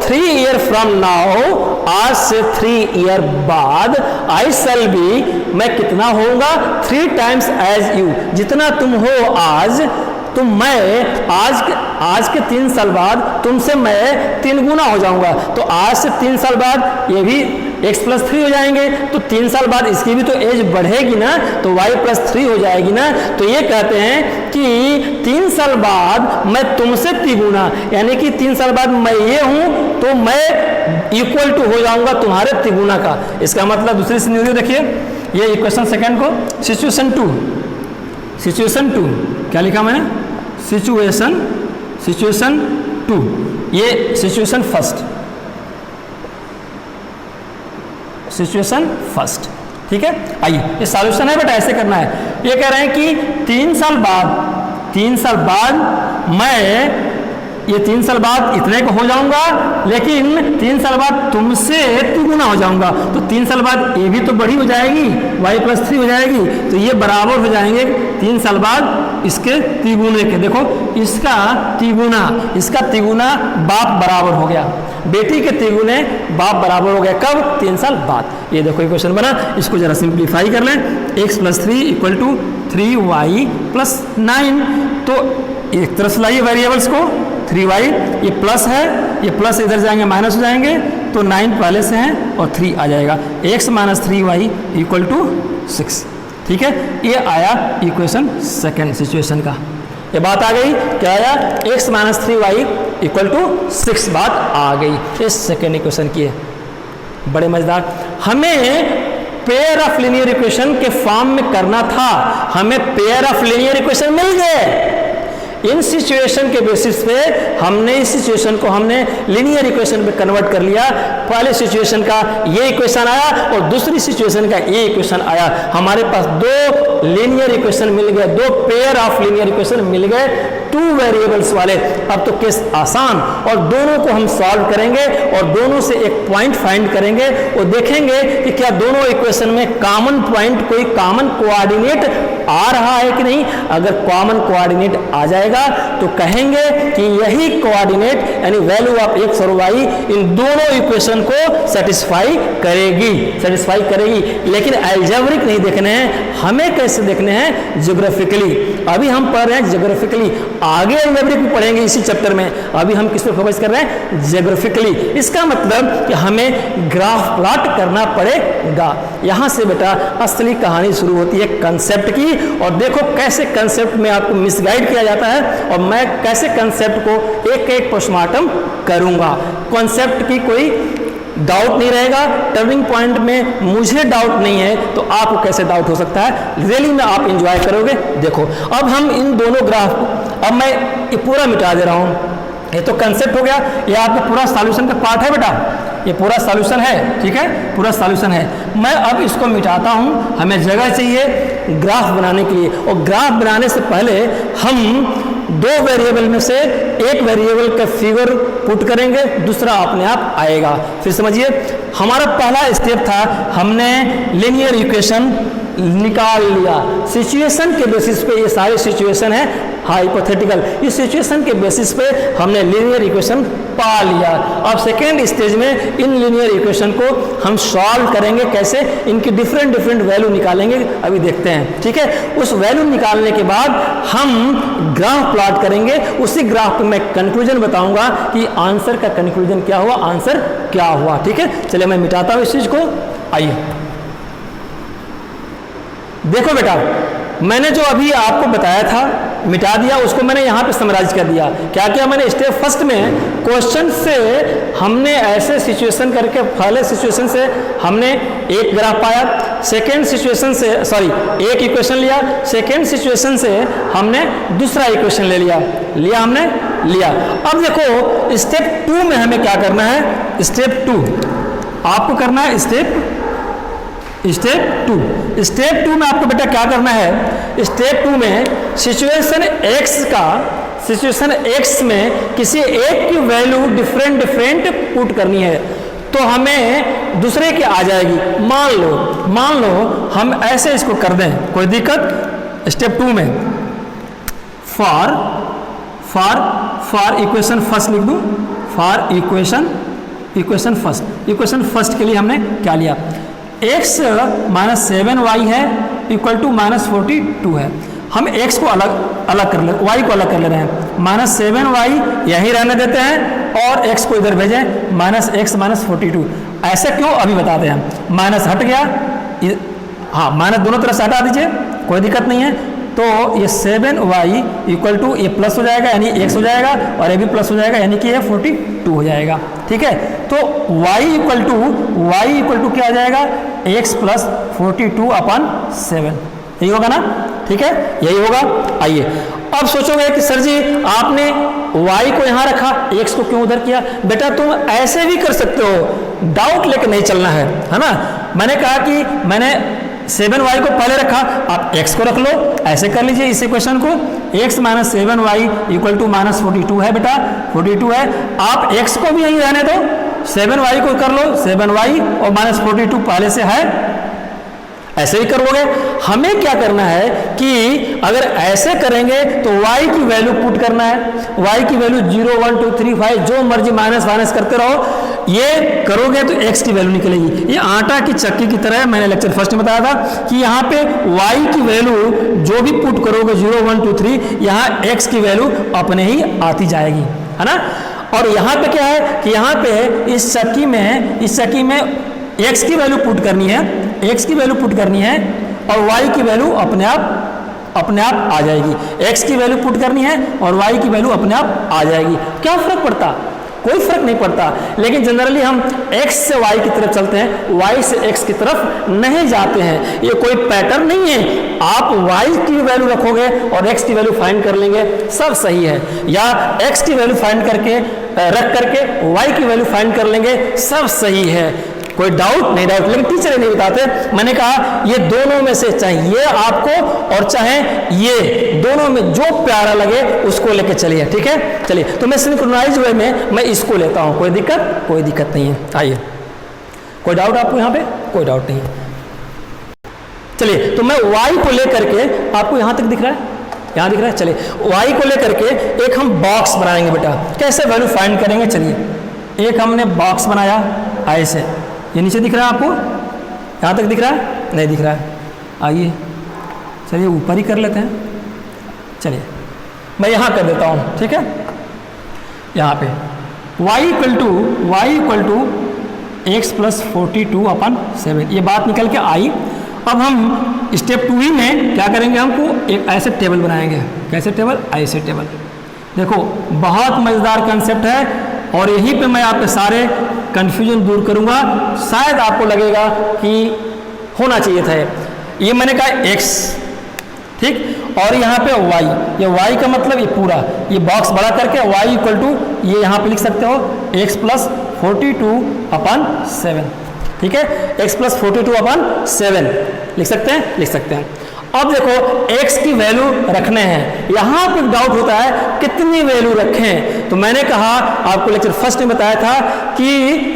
3 ईयर फ्रॉम नाउ आज से 3 ईयर बाद आई शैल बी, मैं कितना होऊंगा 3 टाइम्स एज यू, जितना तुम हो आज, तो मैं आज के 3 साल बाद तुमसे मैं 3 गुना हो जाऊंगा। तो आज से 3 साल बाद ये भी x+3 हो जाएंगे, तो 3 साल बाद इसकी भी तो एज बढ़ेगी ना, तो y+3 हो जाएगी ना। तो ये कहते हैं कि 3 साल बाद मैं तुमसे 3 गुना, यानी कि 3 साल बाद मैं ये हूं तो मैं इक्वल टू हो जाऊंगा तुम्हारे 3 गुना का। इसका मतलब दूसरी सिनेरियो देखिए, ये इक्वेशन सेकंड को सिचुएशन 2 क्या लिखा मैंने, सिचुएशन 2, ये सिचुएशन फर्स्ट, ठीक है। आइए ये सॉल्यूशन है बेटा, ऐसे करना है। ये कह रहे हैं कि 3 साल बाद मैं ये 3 साल बाद इतने को हो जाऊंगा, लेकिन 3 साल बाद तुमसे 3 गुना हो जाऊंगा। तो 3 साल बाद ये भी तो बड़ी हो जाएगी, y+3 हो जाएगी, तो ये बराबर हो जाएंगे 3 साल बाद इसके 3 गुने के। देखो इसका 3 गुना बाप बराबर हो गया, बेटी के 3 गुने बाप बराबर हो गया। कब? 3 साल बाद। ये देखो क्वेश्चन बना, इसको जरा सिंप्लीफाई कर लें। x+3 = 3y+9। तो एक तरफ से लाइए वेरिएबल्स को, 3y, ये प्लस है, ये प्लस इधर जाएंगे माइनस हो जाएंगे, तो 9 पहले से हैं और 3 आ जाएगा। x - 3y = 6, ठीक है। ये आया इक्वेशन सेकंड सिचुएशन का। ये बात आ गई, क्या आया? x - 3y = 6 बात आ गई। ये सेकंड इक्वेशन की है, बड़े मजेदार। हमें पेयर ऑफ लीनियर इक्वेशन के फॉर्म में करना था, हमें पेयर ऑफ लीनियर इक्वेशन मिल गए। इन सिचुएशन के बेसिस पे हमने इस सिचुएशन को हमने लीनियर इक्वेशन में कन्वर्ट कर लिया। पहले सिचुएशन का ये इक्वेशन आया और दूसरी सिचुएशन का ये इक्वेशन आया। हमारे पास 2 लीनियर इक्वेशन मिल गए, 2 पेयर ऑफ लीनियर इक्वेशन मिल गए, 2 वेरिएबल्स वाले। अब तो केस आसान, और दोनों को हम सॉल्व करेंगे और दोनों से एक पॉइंट फाइंड करेंगे और देखेंगे कि क्या दोनों इक्वेशन में कॉमन पॉइंट, कोई कॉमन कोऑर्डिनेट आ रहा है कि नहीं। अगर कॉमन कोऑर्डिनेट आ जाएगा तो कहेंगे कि यही कोऑर्डिनेट यानी वैल्यू ऑफ x और y इन दोनों इक्वेशन को सेटिस्फाई करेगी। लेकिन अलजेब्रिक नहीं देखने हैं, हमें कैसे देखने हैं? ज्योग्राफिकली। अभी हम पढ़ रहे हैं ज्योग्राफिकली, आगे अलजेब्रिक भी पढ़ेंगे इसी चैप्टर में। अभी हम किस पे फोकस कर रहे हैं? ज्योग्राफिकली। इसका मतलब कि हमें ग्राफ प्लॉट करना पड़ेगा। यहां से बेटा असली कहानी शुरू होती है कंसेप्ट की। और देखो कैसे कंसेप्ट में आपको मिसगाइड किया जाता है और मैं कैसे कंसेप्ट को एक पोस्टमार्टम करूंगा। कंसेप्ट की कोई डाउट नहीं रहेगा, टर्निंग पॉइंट में मुझे डाउट नहीं है तो आपको कैसे डाउट हो सकता है? रियली में आप एंजॉय करोगे। देखो अब हम इन दोनों ग्राफ को, अब मैं ये पूरा मिटा दे रहा हूं। ये तो कंसेप्ट हो गया, ये आपका पूरा सॉल्यूशन का पार्ट है बेटा, ये पूरा सॉल्यूशन है, ठीक है, पूरा सॉल्यूशन है। मैं अब इसको मिटाता हूं, हमें जगह चाहिए ग्राफ बनाने के लिए। और ग्राफ बनाने से पहले हम 2 वेरिएबल में से एक वेरिएबल का फिगर पुट करेंगे, दूसरा अपने आप आएगा। फिर समझिए, हमारा पहला स्टेप था, हमने लीनियर इक्वेशन निकाल लिया। सिचुएशन के बेसिस पे, ये सारे सिचुएशन है हाइपोथेटिकल, इस सिचुएशन के बेसिस पे हमने लीनियर इक्वेशन पा लिया। अब सेकेंड स्टेज में इन लीनियर इक्वेशन को हम सॉल्व करेंगे। कैसे? इनकी डिफरेंट वैल्यू निकालेंगे, अभी देखते हैं, ठीक है। उस वैल्यू निकालने के बाद हम ग्राफ प्लॉट करेंगे। उसी ग्राफ पे मैं कंक्लूजन बताऊंगा कि आंसर का कंक्लूजन क्या हुआ, आंसर क्या हुआ, ठीक है। चलिए मैं मिटाता हूं इस चीज को। आइए देखो बेटा, मैंने जो अभी आपको बताया था मिटा दिया, उसको मैंने यहाँ पे समराइज कर दिया। क्या किया मैंने? स्टेप फर्स्ट में क्वेश्चन से हमने ऐसे सिचुएशन करके, पहले सिचुएशन से हमने एक ग्राफ पाया, सेकेंड सिचुएशन से एक इक्वेशन लिया, सेकेंड सिचुएशन से हमने दूसरा इक्वेशन ले लिया हमने लिया। अब देखो स्टेप 2 में हमें क्या करना है? स्टेप 2 आपको करना है, स्टेप 2 में आपको बेटा क्या करना है? स्टेप 2 में सिचुएशन x में किसी एक की वैल्यू डिफरेंट पुट करनी है, तो हमें दूसरे की आ जाएगी। मान लो हम ऐसे इसको कर दें, कोई दिक्कत? स्टेप 2 में फॉर इक्वेशन फर्स्ट लिख दूं, फॉर इक्वेशन इक्वेशन फर्स्ट के लिए हमने क्या लिया, x माइनस 7y है इक्वल टू माइनस 42 है। हम x को अलग कर ले, y को अलग कर ले रहे हैं, माइनस 7y यही रहने देते हैं और x को इधर भेजें माइनस x माइनस 42। ऐसा क्यों अभी बताते हैं। माइनस हट गया, हाँ माइनस दोनों तरफ से हटा दीजिए, कोई दिक्कत नहीं है। तो ये 7y इक्वल टू ये प्लस हो जाएगा यानी x हो जाएगा और ये भी प्लस हो जाएगा यानी कि ये 42 हो जाएगा। ठीक है, तो y इक्वल टू क्या आ जाएगा, x प्लस 42/7, यही होगा ना। ठीक है, यही होगा। आइए अब सोचोगे कि सर जी आपने y को यहाँ रखा, x को क्यों उधर किया। बेटा तुम ऐसे भी कर सकते हो, डाउट लेके नहीं चलना है ना। मैंने कहा कि मैंने 7y को पहले रखा, आप x को रख लो, ऐसे कर लीजिए इस इक्वेशन को। x minus 7y equal to minus 42 है बेटा, 42 है। आप x को भी यहीं रहने दो, 7y को कर लो 7y और माइनस 42 पहले से है, ऐसे ही करोगे। हमें क्या करना है कि अगर ऐसे करेंगे तो y की वैल्यू पुट करना है, y की वैल्यू 0 1 2 3 5 जो मर्जी माइनस माइनस करते रहो। ये करोगे तो x की वैल्यू निकलेगी। ये आटा की चक्की की तरह है, मैंने लेक्चर फर्स्ट में बताया था कि यहाँ पे y की वैल्यू जो भी पुट करोगे 0 1 2 3, यहाँ x की वैल्यू अपने ही आती जाएगी, है ना। और यहाँ पे क्या है कि यहाँ पे इस चक्की में x की वैल्यू पुट करनी है, x की वैल्यू पुट करनी है और y की वैल्यू अपने आप आ जाएगी। x की वैल्यू पुट करनी है और y की वैल्यू अपने आप आ जाएगी। क्या फर्क पड़ता, कोई फर्क नहीं पड़ता। लेकिन जनरली हम x से y की तरफ चलते हैं, y से x की तरफ नहीं जाते हैं। ये कोई पैटर्न नहीं है, आप y की वैल्यू रखोगे और x की वैल्यू फाइंड कर लेंगे, सब सही है। या x की वैल्यू फाइंड करके रख करके y की वैल्यू फाइंड कर लेंगे, सब सही है, कोई डाउट नहीं। लेकिन टीचर नहीं बताते। मैंने कहा ये दोनों में से चाहे ये आपको और चाहे ये, दोनों में जो प्यारा लगे उसको लेके चलिए। ठीक है, चलिए तो मैं सिंक्रोनाइज वे में मैं इसको लेता हूं, कोई दिक्कत नहीं है। आइए, कोई डाउट आपको यहाँ पे, कोई डाउट नहीं है। चलिए तो मैं y को लेकर के, आपको यहाँ तक दिख रहा है, यहाँ दिख रहा है। चलिए y को लेकर के एक हम बॉक्स बनाएंगे बेटा। कैसे वैल्यू फाइंड करेंगे, चलिए एक हमने बॉक्स बनाया ऐसे, ये नीचे दिख रहा है आपको, यहाँ तक दिख रहा है, नहीं दिख रहा है। आइए चलिए ऊपर ही कर लेते हैं। चलिए मैं यहाँ कर देता हूँ, ठीक है। यहाँ पे y equal to x plus 42/7, ये बात निकल के आई। अब हम स्टेप 2 में क्या करेंगे, हमको एक ऐसे टेबल बनाएंगे। कैसे टेबल, ऐसे टेबल। देखो बहुत मज़ेदार कंसेप्ट है और यहीं पे मैं आपके सारे कन्फ्यूजन दूर करूंगा। शायद आपको लगेगा कि होना चाहिए था ये मैंने कहा x, ठीक, और यहाँ पे y, ये y का मतलब ये पूरा ये बॉक्स बड़ा करके y इक्वल टू ये यहाँ पे लिख सकते हो x प्लस 42/7, ठीक है, x प्लस 42/7 लिख सकते हैं। अब देखो x की वैल्यू रखने हैं, यहाँ पे डाउट होता है कितनी वैल्यू रखें। तो मैंने कहा आपको लेक्चर फर्स्ट में बताया था कि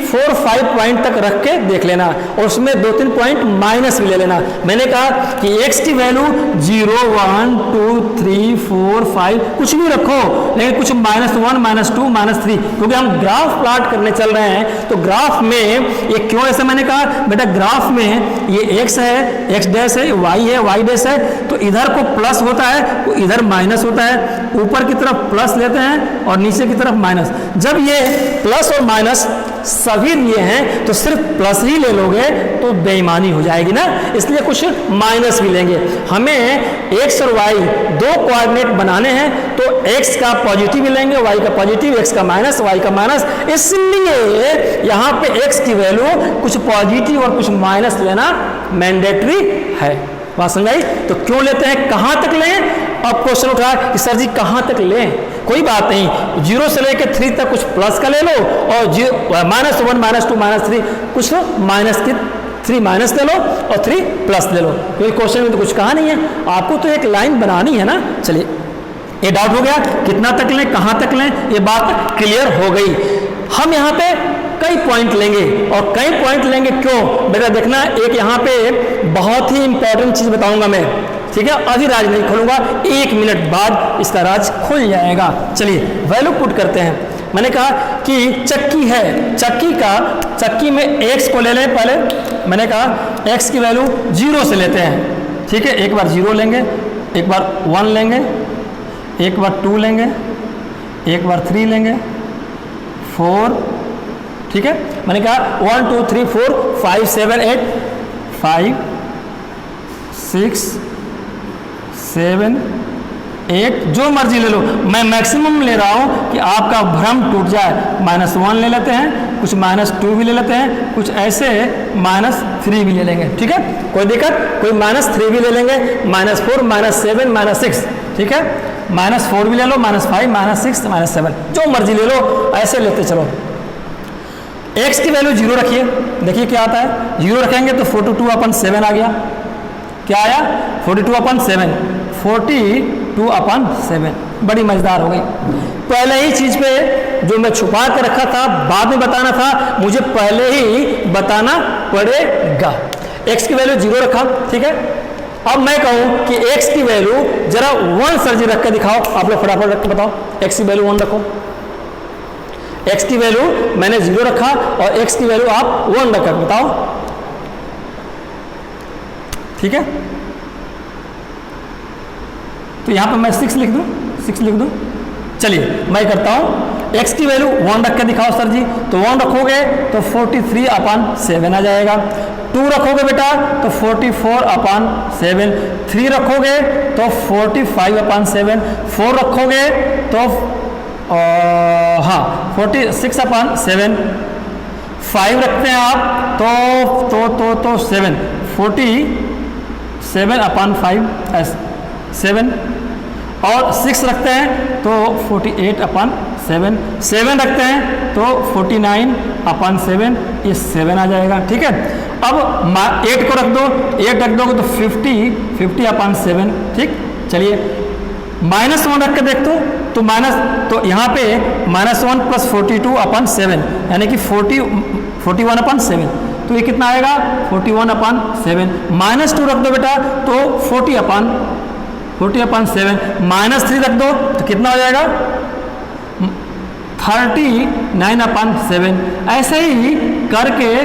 4-5 पॉइंट तक रख के देख लेना और उसमें 2-3 पॉइंट माइनस भी ले लेना। मैंने कहा कि x की वैल्यू 0 1 2 3 4 5 कुछ भी रखो, लेकिन कुछ -1 -2 -3, क्योंकि हम ग्राफ प्लॉट करने चल रहे हैं। तो ग्राफ में ये क्यों ऐसा, मैंने कहा बेटा ग्राफ में ये x है, x डैश है, y है, y डैश है, तो इधर को प्लस होता है तो इधर माइनस होता है। ऊपर की तरफ प्लस लेते हैं और नीचे की तरफ माइनस। जब ये प्लस और माइनस सभी लिए हैं तो सिर्फ प्लस ही ले लोगे तो बेईमानी हो जाएगी ना, इसलिए कुछ माइनस भी लेंगे। हमें x और y दो कोऑर्डिनेट बनाने हैं तो x का पॉजिटिव भी लेंगे, y का पॉजिटिव, x का माइनस, y का माइनस। इसलिए यहाँ पे x की वैल्यू कुछ पॉजिटिव और कुछ माइनस लेना मैंडेटरी है। बात समझाई? तो क्यों लेते हैं, कहाँ तक लें। अब क्वेश्चन उठा कि सर जी कहाँ तक लें, कोई बात नहीं, 0 से लेकर 3 तक कुछ प्लस का ले लो और -1 -2 -3 कुछ -3 माइनस ले लो और 3 प्लस ले लो। कोई क्वेश्चन में तो कुछ कहा नहीं है, आपको तो एक लाइन बनानी है ना। चलिए ये डाउट हो गया, कितना तक लें, कहाँ तक लें, ये बात क्लियर हो गई। हम यहाँ पे कई पॉइंट लेंगे और कई पॉइंट लेंगे क्यों बेटा, देखना एक यहाँ पे बहुत ही इंपॉर्टेंट चीज बताऊंगा मैं, ठीक है। अभी राज नहीं खोलूंगा, 1 मिनट बाद इसका राज खुल जाएगा। चलिए वैल्यू पुट करते हैं। मैंने कहा कि चक्की है, चक्की में x को ले लें पहले। मैंने कहा x की वैल्यू 0 से लेते हैं, ठीक है। एक बार 0 लेंगे, एक बार 1 लेंगे, एक बार 2 लेंगे, एक बार 3 लेंगे, 4, ठीक है। मैंने कहा 1 2 3 4 5 7 8, 5 6 7 8, जो मर्जी ले लो, मैं मैक्सिमम ले रहा हूं कि आपका भ्रम टूट जाए। -1 ले लेते हैं, कुछ -2 भी ले लेते हैं, कुछ ऐसे -3 भी ले लेंगे, ठीक है। कोई दिक्कत, कोई -3 भी ले लेंगे, -4 -7 -6, ठीक है। -4 भी ले लो, -5 -6 -7, जो मर्जी ले लो, ऐसे लेते चलो। x की वैल्यू 0 रखिए, देखिए क्या आता है। 0 रखेंगे तो 42/7 आ गया। क्या आया? 42/7, 42/7। बड़ी मजेदार हो गई। पहले ही चीज पे जो मैं छुपा के रखा था, बाद में बताना था, मुझे पहले ही बताना पड़ेगा। x की वैल्यू 0 रखा, ठीक है। अब मैं कहूं कि x की वैल्यू जरा 1 सर जी रख के दिखाओ। आप लोग फटाफट रख के बताओ, x की वैल्यू 1 रखो। x की वैल्यू मैंने 0 रखा और x की वैल्यू आप 1 रखकर बताओ, ठीक है। तो यहां पर मैं 6 लिख दूं, चलिए मैं करता हूं। x की वैल्यू 1 रख के दिखाओ सर जी। तो 1 रखोगे तो 43/7 आ जाएगा। 2 रखोगे बेटा तो 44/7, 3 रखोगे तो 45/7, 4 रखोगे तो 46/7, 5 रखते हैं आप तो 7, 47/5 7, और 6 रखते हैं तो 48/7, 7 रखते हैं तो 49/7, ये 7 आ जाएगा, ठीक है। अब 8 को रख दो, 8 रख दोगे तो 50/7, ठीक। चलिए -1 रख के देख दो तो यहाँ पे -1 + 42/7 यानी कि 41/7, तो ये कितना आएगा? 41/7। -2 रख दो बेटा तो 40/7, -3 रख दो तो कितना हो जाएगा? 39/7। ऐसे ही करके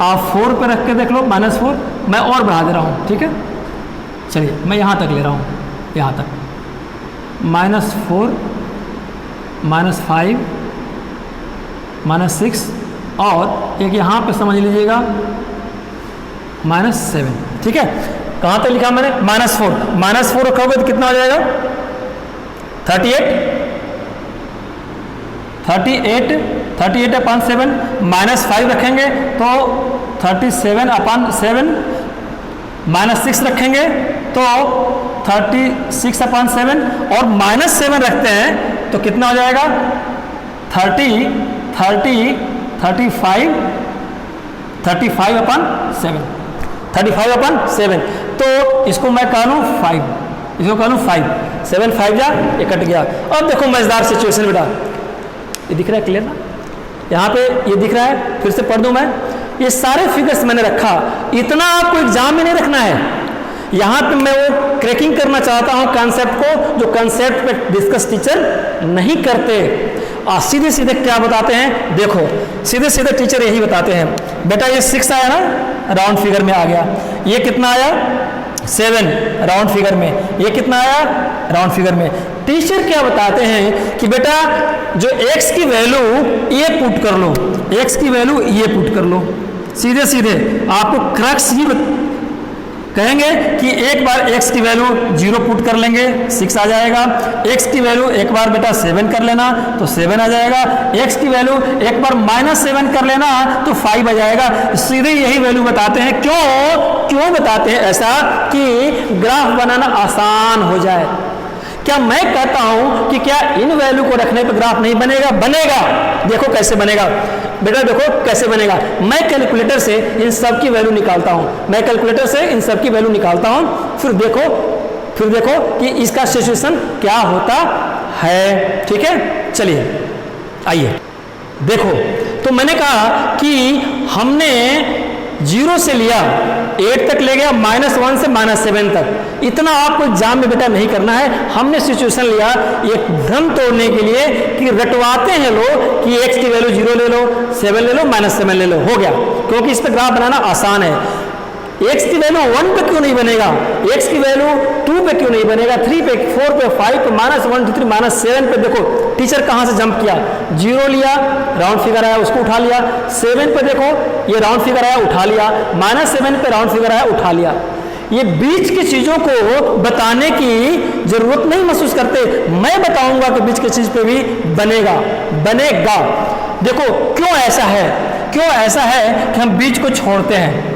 आप 4 पे रख के देख लो, -4। मैं और बढ़ा दे रहा हूँ, ठीक है। चलिए मैं यहाँ तक ले रहा हूँ, यहाँ तक -4 -5 -6 और एक यहाँ पे समझ लीजिएगा -7, ठीक है। कहाँ तक लिखा मैंने? -4 रखोगे तो कितना हो जाएगा? 38/7। -5 रखेंगे तो 37/7, -6 रखेंगे तो 36/7 और -7 रखते हैं तो कितना हो जाएगा? 35/7। तो इसको मैं कह लूँ 5, इसको कह लूँ 5, 7 5 जा, ये कट गया। अब देखो मजेदार सिचुएशन बेटा, ये दिख रहा है क्लियर ना? यहाँ पे ये दिख रहा है, फिर से पढ़ दूं मैं। ये सारे फिगर्स मैंने रखा, इतना आपको एग्जाम में नहीं रखना है। यहाँ पे मैं वो क्रैकिंग करना चाहता हूँ कॉन्सेप्ट को, जो कॉन्सेप्ट पे डिस्कस टीचर नहीं करते। सीधे सीधे क्या बताते हैं, देखो सीधे सीधे टीचर यही बताते हैं, बेटा ये 6 आया ना, राउंड फिगर में आ गया। ये कितना आया? 7 राउंड फिगर में। ये कितना आया? राउंड फिगर में। टीचर क्या बताते हैं कि बेटा जो x की वैल्यू ये पुट कर लो, x की वैल्यू ये पुट कर लो। सीधे सीधे आपको क्रक्स ही कहेंगे कि एक बार x की वैल्यू 0 पुट कर लेंगे, 6 आ जाएगा। x की वैल्यू एक बार बेटा 7 कर लेना तो 7 आ जाएगा। x की वैल्यू एक बार -7 कर लेना तो 5 आ जाएगा। सीधे यही वैल्यू बताते हैं। क्यों बताते हैं ऐसा? कि ग्राफ बनाना आसान हो जाए। क्या मैं कहता हूं कि क्या इन वैल्यू को रखने पर ग्राफ नहीं बनेगा? बनेगा। देखो कैसे बनेगा बेटा, देखो कैसे बनेगा। मैं कैलकुलेटर से इन सब की वैल्यू निकालता हूं, मैं कैलकुलेटर से इन सब की वैल्यू निकालता हूं, फिर देखो कि इसका सिचुएशन क्या होता है, ठीक है। चलिए आइए देखो, तो मैंने कहा कि हमने 0 से लिया 8 तक ले गया, -1 से -7 तक। इतना आपको एग्जाम में बेटा नहीं करना है। हमने सिचुएशन लिया एक भ्रम तोड़ने के लिए कि रटवाते हैं लोग कि x की वैल्यू 0 ले लो, 7 ले लो, -7 ले लो, हो गया। क्योंकि इस पर ग्राफ बनाना आसान है। x की वैल्यू 1 पे क्यों नहीं बनेगा, x की वैल्यू 2 पे क्यों नहीं बनेगा, 3 पे, 4 पे, 5 पे, -1 2 3 -7 पे। देखो टीचर कहाँ से जंप किया, 0 लिया, राउंड फिगर आया उसको उठा लिया, 7 पे देखो ये राउंड फिगर आया उठा लिया, -7 पे राउंड फिगर आया उठा लिया। ये बीच की चीजों को बताने की जरूरत नहीं महसूस करते। मैं बताऊंगा कि बीच की चीज पे भी बनेगा, बनेगा। देखो क्यों ऐसा है, क्यों ऐसा है कि हम बीच को छोड़ते हैं।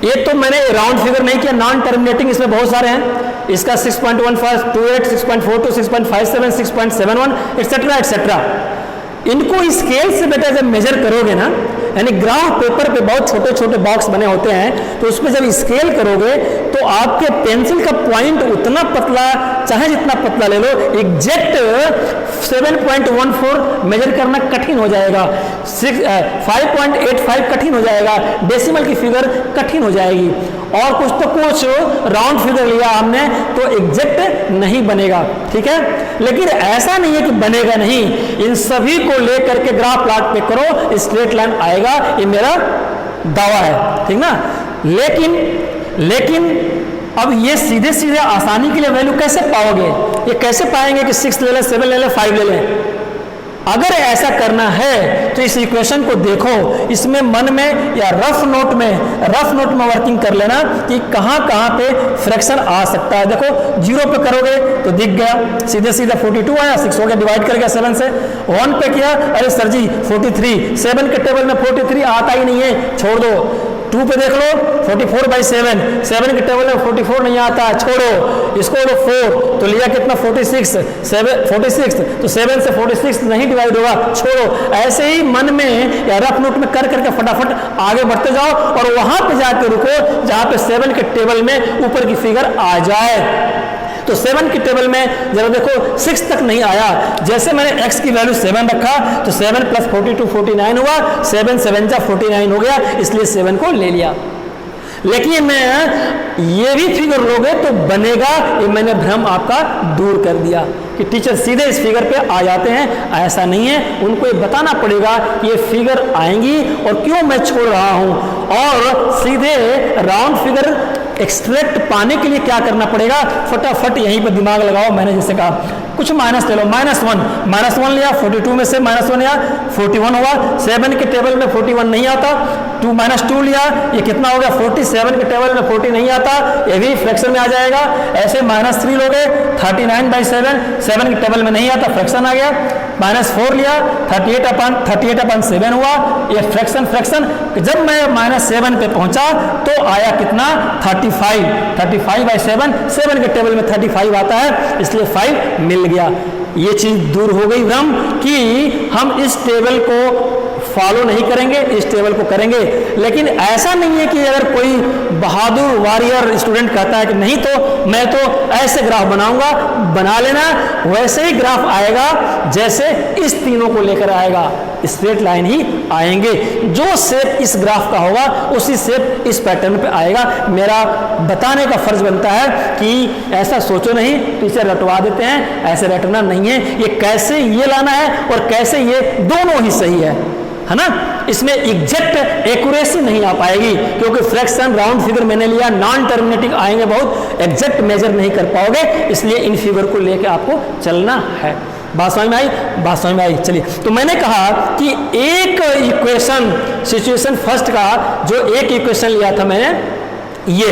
ये तो मैंने राउंड फिगर नहीं किया, नॉन टर्मिनेटिंग इसमें बहुत सारे हैं। इसका 6.1528, 6.42, 6.57, 6.71 एक्सेट्रा एक्सेट्रा। इनको स्केल से बेटा जब मेजर करोगे ना, यानी ग्राफ पेपर पे बहुत छोटे छोटे बॉक्स बने होते हैं, तो उसमें जब स्केल करोगे तो आपके पेंसिल का पॉइंट उतना पतला, चाहे जितना पतला ले लो, एग्जैक्ट 7.14 मेजर करना कठिन हो जाएगा, 5.85 कठिन हो जाएगा, डेसिमल की फिगर कठिन हो जाएगी। और कुछ तो कुछ राउंड फिगर लिया हमने तो एग्जैक्ट नहीं बनेगा, ठीक है। लेकिन ऐसा नहीं है कि बनेगा नहीं, इन सभी को लेकर के ग्राफ प्लॉट पे करो, स्ट्रेट लाइन आएगा, ये मेरा दावा है, ठीक ना। लेकिन अब ये सीधे सीधे आसानी के लिए वैल्यू कैसे पाओगे, ये कैसे पाएंगे कि 6 ले लें, 7 ले लें, 5 ले लें। अगर ऐसा करना है तो इस इक्वेशन को देखो, इसमें मन में या रफ नोट में वर्किंग कर लेना कि कहां कहां पे फ्रैक्शन आ सकता है। देखो 0 पे करोगे तो दिख गया, सीधे सीधा 42 आया, 6 हो गया, डिवाइड कर गया 7 से। 1 पे किया, अरे सर जी 43, 7 के टेबल में 43 आता ही नहीं है, छोड़ दो। 2 पे देख लो 44/7, 7 के टेबल में 44 नहीं आता, छोड़ो। इसको लो 4 तो लिया कितना 46, 46 तो 7 से 46 नहीं डिवाइड होगा, छोड़ो। ऐसे ही मन में या रफ नोट में कर करके फटाफट आगे बढ़ते जाओ और वहां पे जाके रुको जहां पे 7 के टेबल में ऊपर की फिगर आ जाए। तो 7 की टेबल में जरा देखो 6 तक नहीं आया, जैसे मैंने x की वैल्यू 7 रखा तो 7 + 42 49 हुआ, 7 7 जा 49 हो गया, इसलिए 7 को ले लिया। लेकिन मैं ये भी फिगर लोगे तो बनेगा, ये मैंने भ्रम आपका दूर कर दिया कि टीचर सीधे इस फिगर पे आ जाते हैं, ऐसा नहीं है। उनको ये बताना पड़ेगा कि ये फिगर आएंगी और क्यों मैं छोड़ रहा हूं, और सीधे राउंड फिगर एक्सट्रैक्ट पाने के लिए क्या करना पड़ेगा, फटाफट यहीं पर दिमाग लगाओ। मैंने जैसे कहा कुछ माइनस ले लो, -1 लिया, 42 में से -1 लिया, 41 हुआ। 7 के टेबल में 41 नहीं आता, 2 लिया, ये कितना हो गया 47 के टेबल में 40 नहीं आता, ये भी फ्रैक्शन में आ जाएगा। ऐसे -3 लोगे 39/7, 7 के टेबल में नहीं आता, फ्रैक्शन आ गया। -4 लिया, 38/7 हुआ, ये फ्रैक्शन। जब मैं -7 पे पहुंचा तो आया कितना 35/7, 7 के टेबल में 35 आता है, इसलिए 5 मिल गया। ये चीज दूर हो गई भ्रम कि हम इस टेबल को फॉलो नहीं करेंगे, इस टेबल को करेंगे। लेकिन ऐसा नहीं है कि अगर कोई बहादुर वॉरियर स्टूडेंट कहता है कि नहीं तो मैं तो ऐसे ग्राफ बनाऊंगा, बना लेना, वैसे ही ग्राफ आएगा जैसे इस तीनों को लेकर आएगा, स्ट्रेट लाइन ही आएंगे। जो शेप इस ग्राफ का होगा उसी शेप इस पैटर्न पे आएगा। मेरा बताने का फर्ज बनता है कि ऐसा सोचो नहीं, टीचर रटवा देते हैं, ऐसे रटना नहीं है। ये कैसे ये लाना है और कैसे ये, दोनों ही सही है ना। इसमें एग्जैक्ट एक्यूरेसी नहीं आ पाएगी क्योंकि फ्रैक्शन राउंड फिगर मैंने लिया, नॉन टर्मिनेटिंग आएंगे, बहुत एग्जैक्ट मेजर नहीं कर पाओगे, इसलिए इन फिगर को लेकर आपको चलना है। बात समझ में आई? बात समझ में आई। चलिए, तो मैंने कहा कि एक इक्वेशन, सिचुएशन फर्स्ट का जो एक इक्वेशन लिया था मैंने, ये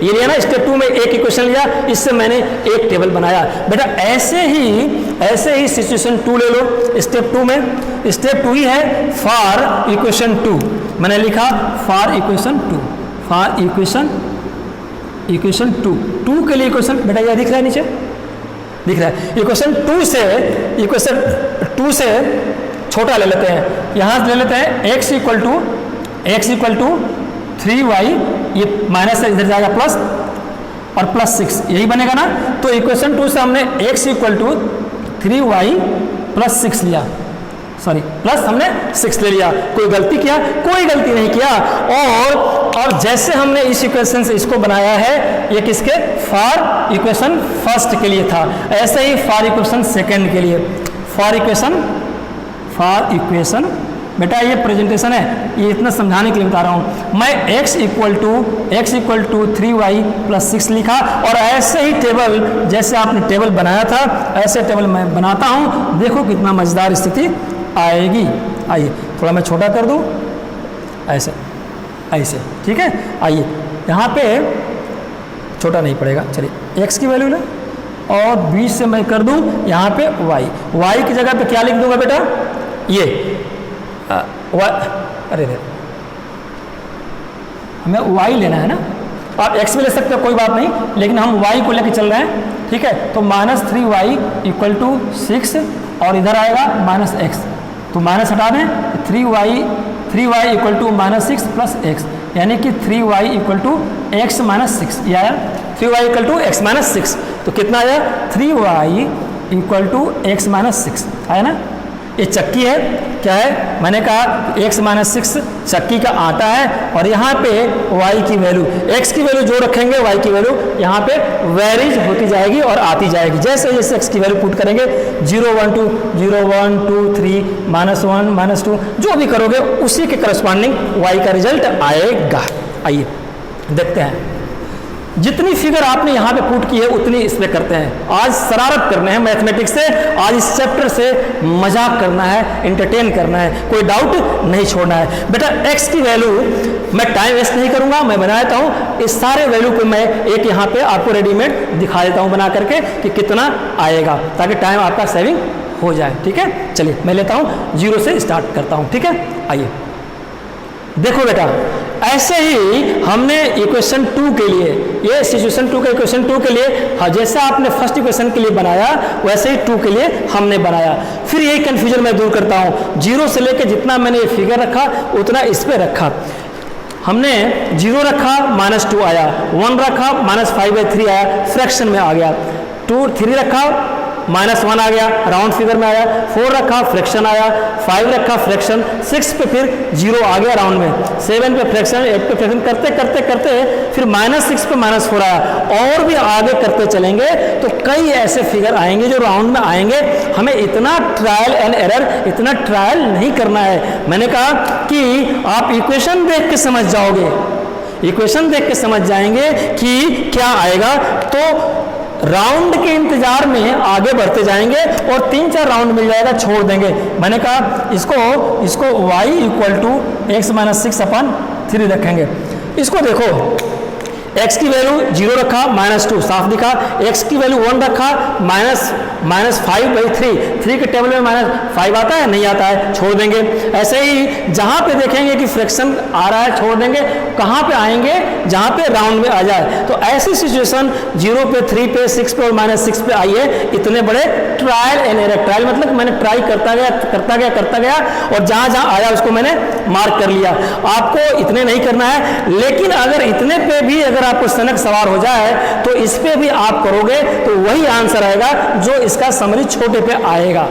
लिया ना, स्टेप 2 में एक इक्वेशन लिया, इससे मैंने एक टेबल बनाया। बेटा ऐसे ही सिचुएशन 2 ले लो। स्टेप 2 में, स्टेप 2 ही है फॉर इक्वेशन 2, मैंने लिखा फॉर इक्वेशन 2 के लिए इक्वेशन, बेटा यह दिख रहा है, नीचे दिख रहा है। इक्वेशन 2 से छोटा ले लेते हैं, यहां ले लेते हैं x इक्वल टू 3y, ये माइनस से इधर जाएगा प्लस, और +6 यही बनेगा ना। तो इक्वेशन 2 से हमने x इक्वल टू 3y + 6 लिया, सॉरी प्लस हमने 6 ले लिया। कोई गलती किया? कोई गलती नहीं किया। और जैसे हमने इस इक्वेशन से इसको बनाया है, ये किसके? फॉर इक्वेशन फर्स्ट के लिए था, ऐसे ही फॉर इक्वेशन सेकंड के लिए। फॉर इक्वेशन बेटा ये प्रेजेंटेशन है, ये इतना समझाने के लिए बता रहा हूँ मैं। x equal to 3y plus 6 लिखा, और ऐसे ही टेबल जैसे आपने टेबल बनाया था ऐसे टेबल मैं बनाता हूँ। देखो कितना मजेदार स्थिति आएगी। आइए थोड़ा मैं छोटा कर दूँ, ऐसे ऐसे, ठीक है। आइए यहाँ पे छोटा नहीं पड़ेगा, चलिए x की वैल्यू ले, और 20 से मैं कर दूँ यहाँ पे y की जगह पे क्या लिख दूंगा बेटा? ये अरे हमें y लेना है ना, आप x भी ले सकते हो कोई बात नहीं, लेकिन हम y को लेके चल रहे हैं, ठीक है। तो -3y इक्वल टू 6, और इधर आएगा -x, तो माइनस हटा दें, 3y equal to -6 plus x, यानी कि 3y equal to x minus 6, ये आया 3y equal to x minus 6। तो कितना आया? 3y equal to x minus 6 आया ना। ये चक्की है, क्या है? मैंने कहा x माइनस 6 चक्की का आटा है, और यहाँ पे y की वैल्यू, x की वैल्यू जो रखेंगे y की वैल्यू यहाँ पे वेरीज होती जाएगी और आती जाएगी। जैसे जैसे x की वैल्यू पुट करेंगे 0 1 2 0 1 2 3 -1 -2 जो भी करोगे उसी के करस्पॉन्डिंग y का रिजल्ट आएगा। आइए देखते हैं, जितनी फिगर आपने यहाँ पे पुट की है उतनी इसमें करते हैं। आज शरारत करने हैं मैथमेटिक्स से, आज इस चैप्टर से मजाक करना है, एंटरटेन करना है, कोई डाउट नहीं छोड़ना है। बेटा x की वैल्यू मैं टाइम वेस्ट नहीं करूँगा, मैं बना देता हूँ इस सारे वैल्यू को, मैं एक यहाँ पे आपको रेडीमेड दिखा देता हूँ बना करके कि कितना आएगा, ताकि टाइम आपका सेविंग हो जाए, ठीक है। चलिए मैं लेता हूँ 0 से स्टार्ट करता हूँ, ठीक है। आइए देखो बेटा, ऐसे ही हमने इक्वेशन 2 के लिए, ये सिचुएशन 2 का इक्वेशन 2 के लिए, हाँ जैसे आपने फर्स्ट इक्वेशन के लिए बनाया वैसे ही 2 के लिए हमने बनाया। फिर यही कन्फ्यूजन मैं दूर करता हूँ, 0 से लेकर जितना मैंने ये फिगर रखा उतना इस पे रखा। हमने 0 रखा -2 आया, 1 रखा -5/3 आया, फ्रैक्शन में आ गया। 3 रखा -1 आ गया, राउंड फिगर में आया। 4 रखा, फ्रैक्शन आया। 5 रखा, फ्रैक्शन। 6 पे फिर 0 आ गया राउंड में। 7 पे फ्रैक्शन, 8 पे फ्रैक्शन, करते करते करते फिर -6 पे -4 आया। और भी आगे करते चलेंगे तो कई ऐसे फिगर आएंगे जो राउंड में आएंगे। हमें इतना ट्रायल एंड एरर, इतना ट्रायल नहीं करना है। मैंने कहा कि आप इक्वेशन देख के समझ जाओगे, इक्वेशन देख के समझ जाएंगे कि क्या आएगा, तो राउंड के इंतजार में आगे बढ़ते जाएंगे और 3-4 राउंड मिल जाएगा, छोड़ देंगे। मैंने कहा इसको y equal to x minus 6/3 रखेंगे। इसको देखो, x की वैल्यू 0 रखा, -2 साफ दिखा। x की वैल्यू 1 रखा, -5/3। 3 के टेबल में -5 आता है? नहीं आता है, छोड़ देंगे। ऐसे ही जहाँ पे देखेंगे कि फ्रैक्शन आ रहा है छोड़ देंगे। कहाँ पे आएंगे? जहाँ पे राउंड में आ जाए। तो ऐसी सिचुएशन 0 पे, 3 पे, 6 पे और -6 पे आई है। इतने बड़े ट्रायल एंड एरर, ट्रायल मतलब मैंने ट्राई करता गया और जहाँ जहाँ आया उसको मैंने मार्क कर लिया। आपको इतने नहीं करना है, लेकिन अगर इतने पे भी अगर आपको सनक सवार हो जाए तो इस पे भी आप करोगे तो वही आंसर आएगा जो इसका समरी छोटे पे आएगा,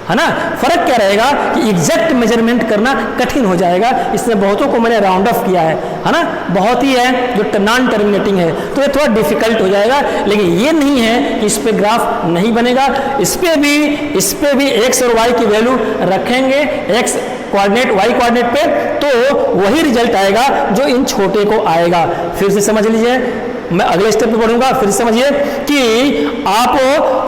है ना। फर्क क्या रहेगा कि एग्जैक्ट मेजरमेंट करना कठिन हो जाएगा। इसमें बहुतों को मैंने राउंड ऑफ किया है ना। बहुत ही है जो नॉन टर्मिनेटिंग है, तो ये थोड़ा डिफिकल्ट हो जाएगा। लेकिन ये नहीं है कि इस पे ग्राफ नहीं बनेगा। इस पे भी x और y की वैल्यू रखेंगे, x कोऑर्डिनेट, y कोऑर्डिनेट पे, तो वही रिजल्ट आएगा जो इन छोटे को आएगा। फिर से समझ लीजिए, मैं अगले स्टेप पे बढ़ूंगा। फिर समझिए कि आप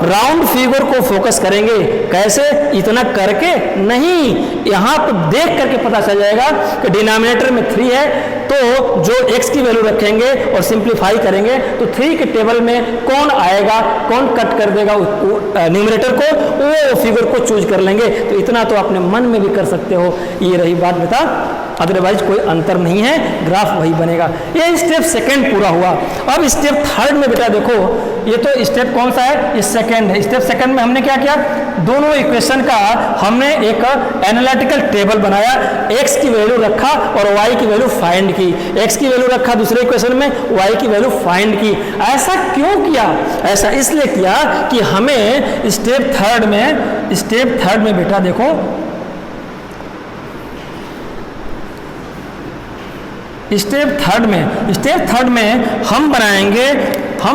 राउंड फिगर को फोकस करेंगे। कैसे? इतना करके नहीं, यहाँ पे देख करके पता चल जाएगा कि डिनोमिनेटर में 3 है, तो जो x की वैल्यू रखेंगे और सिंप्लीफाई करेंगे तो 3 के टेबल में कौन आएगा, कौन कट कर देगा न्यूमरेटर को, वो फिगर को चूज कर लेंगे। तो इतना तो अपने मन में भी कर सकते हो। ये रही बात बेटा, अदरवाइज कोई अंतर नहीं है, ग्राफ वही बनेगा। ये स्टेप सेकंड पूरा हुआ। अब स्टेप थर्ड में बेटा देखो, ये तो स्टेप कौन सा है? ये सेकंड है। स्टेप सेकंड में हमने क्या किया? दोनों इक्वेशन का हमने एक एनालिटिकल टेबल बनाया। x की वैल्यू रखा और y की वैल्यू फाइंड की। x की वैल्यू रखा दूसरे इक्वेशन में, y की वैल्यू फाइंड की। ऐसा क्यों किया? ऐसा इसलिए किया कि हमें स्टेप थर्ड में बेटा देखो स्टेप थर्ड में हम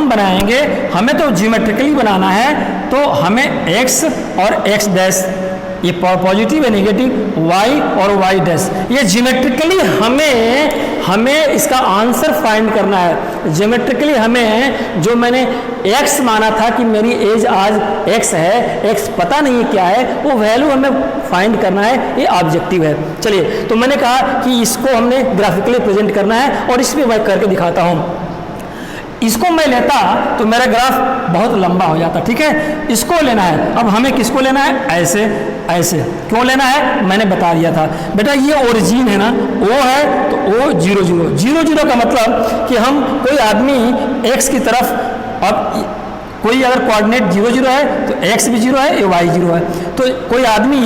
बनाएंगे हमें तो ज्योमेट्रिकली बनाना है, तो हमें x और x डैश, ये पॉजिटिव है नेगेटिव, y और y डैश, ये ज्योमेट्रिकली हमें इसका आंसर फाइंड करना है। ज्योमेट्रिकली हमें जो मैंने x माना था कि मेरी एज आज x है, x पता नहीं क्या है, वो वैल्यू हमें फाइंड करना है, ये ऑब्जेक्टिव है। चलिए, तो मैंने कहा कि इसको हमने ग्राफिकली प्रेजेंट करना है और इसमें मैं करके दिखाता हूँ। इसको मैं लेता तो मेरा ग्राफ बहुत लंबा हो जाता, ठीक है। इसको लेना है, अब हमें किसको लेना है, ऐसे क्यों लेना है मैंने बता दिया था बेटा। ये ओरिजिन है ना, O है तो O 0 0 0 0 का मतलब कि हम कोई आदमी x की तरफ, अब कोई अगर कोऑर्डिनेट 0 0 है तो x भी 0 है, y 0 है, तो कोई आदमी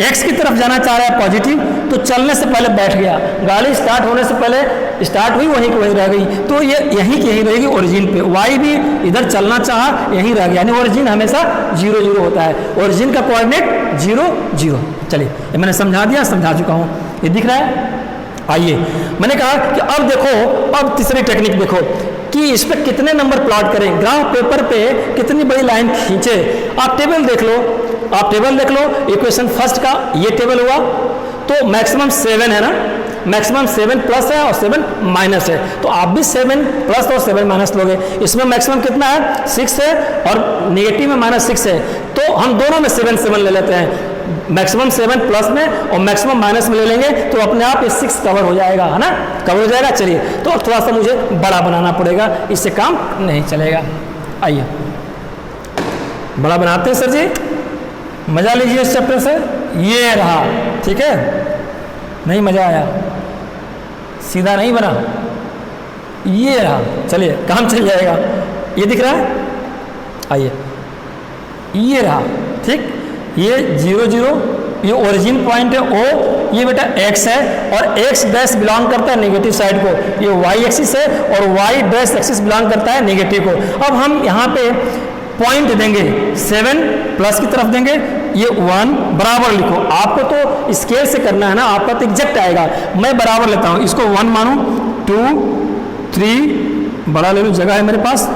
x की तरफ जाना चाह रहा है पॉजिटिव, तो चलने से पहले बैठ गया, गाड़ी स्टार्ट होने से पहले स्टार्ट हुई, वहीं की वहीं रह गई, तो ये यहीं की यहीं रहेगी ओरिजिन पे। y भी इधर चलना चाहा, यहीं रह गया, यानी ओरिजिन हमेशा 0 0 होता है। ओरिजिन का कोऑर्डिनेट 0 0। चलिए, ये मैंने समझा चुका हूँ, ये दिख रहा है। आइए, मैंने कहा कि अब देखो, अब तीसरी टेक्निक देखो कि इस पर कितने नंबर प्लॉट करें, ग्राफ पेपर पे कितनी बड़ी लाइन खींचे। आप टेबल देख लो, इक्वेशन फर्स्ट का ये टेबल हुआ, तो मैक्सिमम 7 है ना, मैक्सिमम 7 प्लस है और 7 माइनस है, तो आप भी 7 प्लस और 7 माइनस लोगे। इसमें मैक्सिमम कितना है, 6 है, और नेगेटिव में -6 है, तो हम दोनों में 7 7 ले लेते हैं। मैक्सिमम 7 प्लस में और मैक्सिमम माइनस में ले लेंगे तो अपने आप ये 6 कवर हो जाएगा, है ना, कवर हो जाएगा। चलिए, तो थोड़ा सा मुझे बड़ा बनाना पड़ेगा, इससे काम नहीं चलेगा। आइए, बड़ा बनाते हैं सर जी, मजा लीजिए इस चैप्टर से। ये रहा, ठीक है, नहीं मजा आया, सीधा नहीं बना, ये रहा। चलिए, काम चल जाएगा। ये दिख रहा है, आइए, ये रहा, ठीक, ये 0 0, ये ओरिजिन पॉइंट है O, ये बेटा x है, और x डैश बिलोंग करता है नेगेटिव साइड को, ये y एक्सिस है, और y डैश एक्सिस बिलोंग करता है नेगेटिव को। अब हम यहाँ पे पॉइंट देंगे 7 प्लस की तरफ देंगे, ये 1 बराबर लिखो। आपको तो स्केल से करना है ना, आपका तो एग्जैक्ट आएगा, मैं बराबर लेता हूँ, इसको 1 मानूँ, 2 3 बड़ा ले लो, जगह है मेरे पास।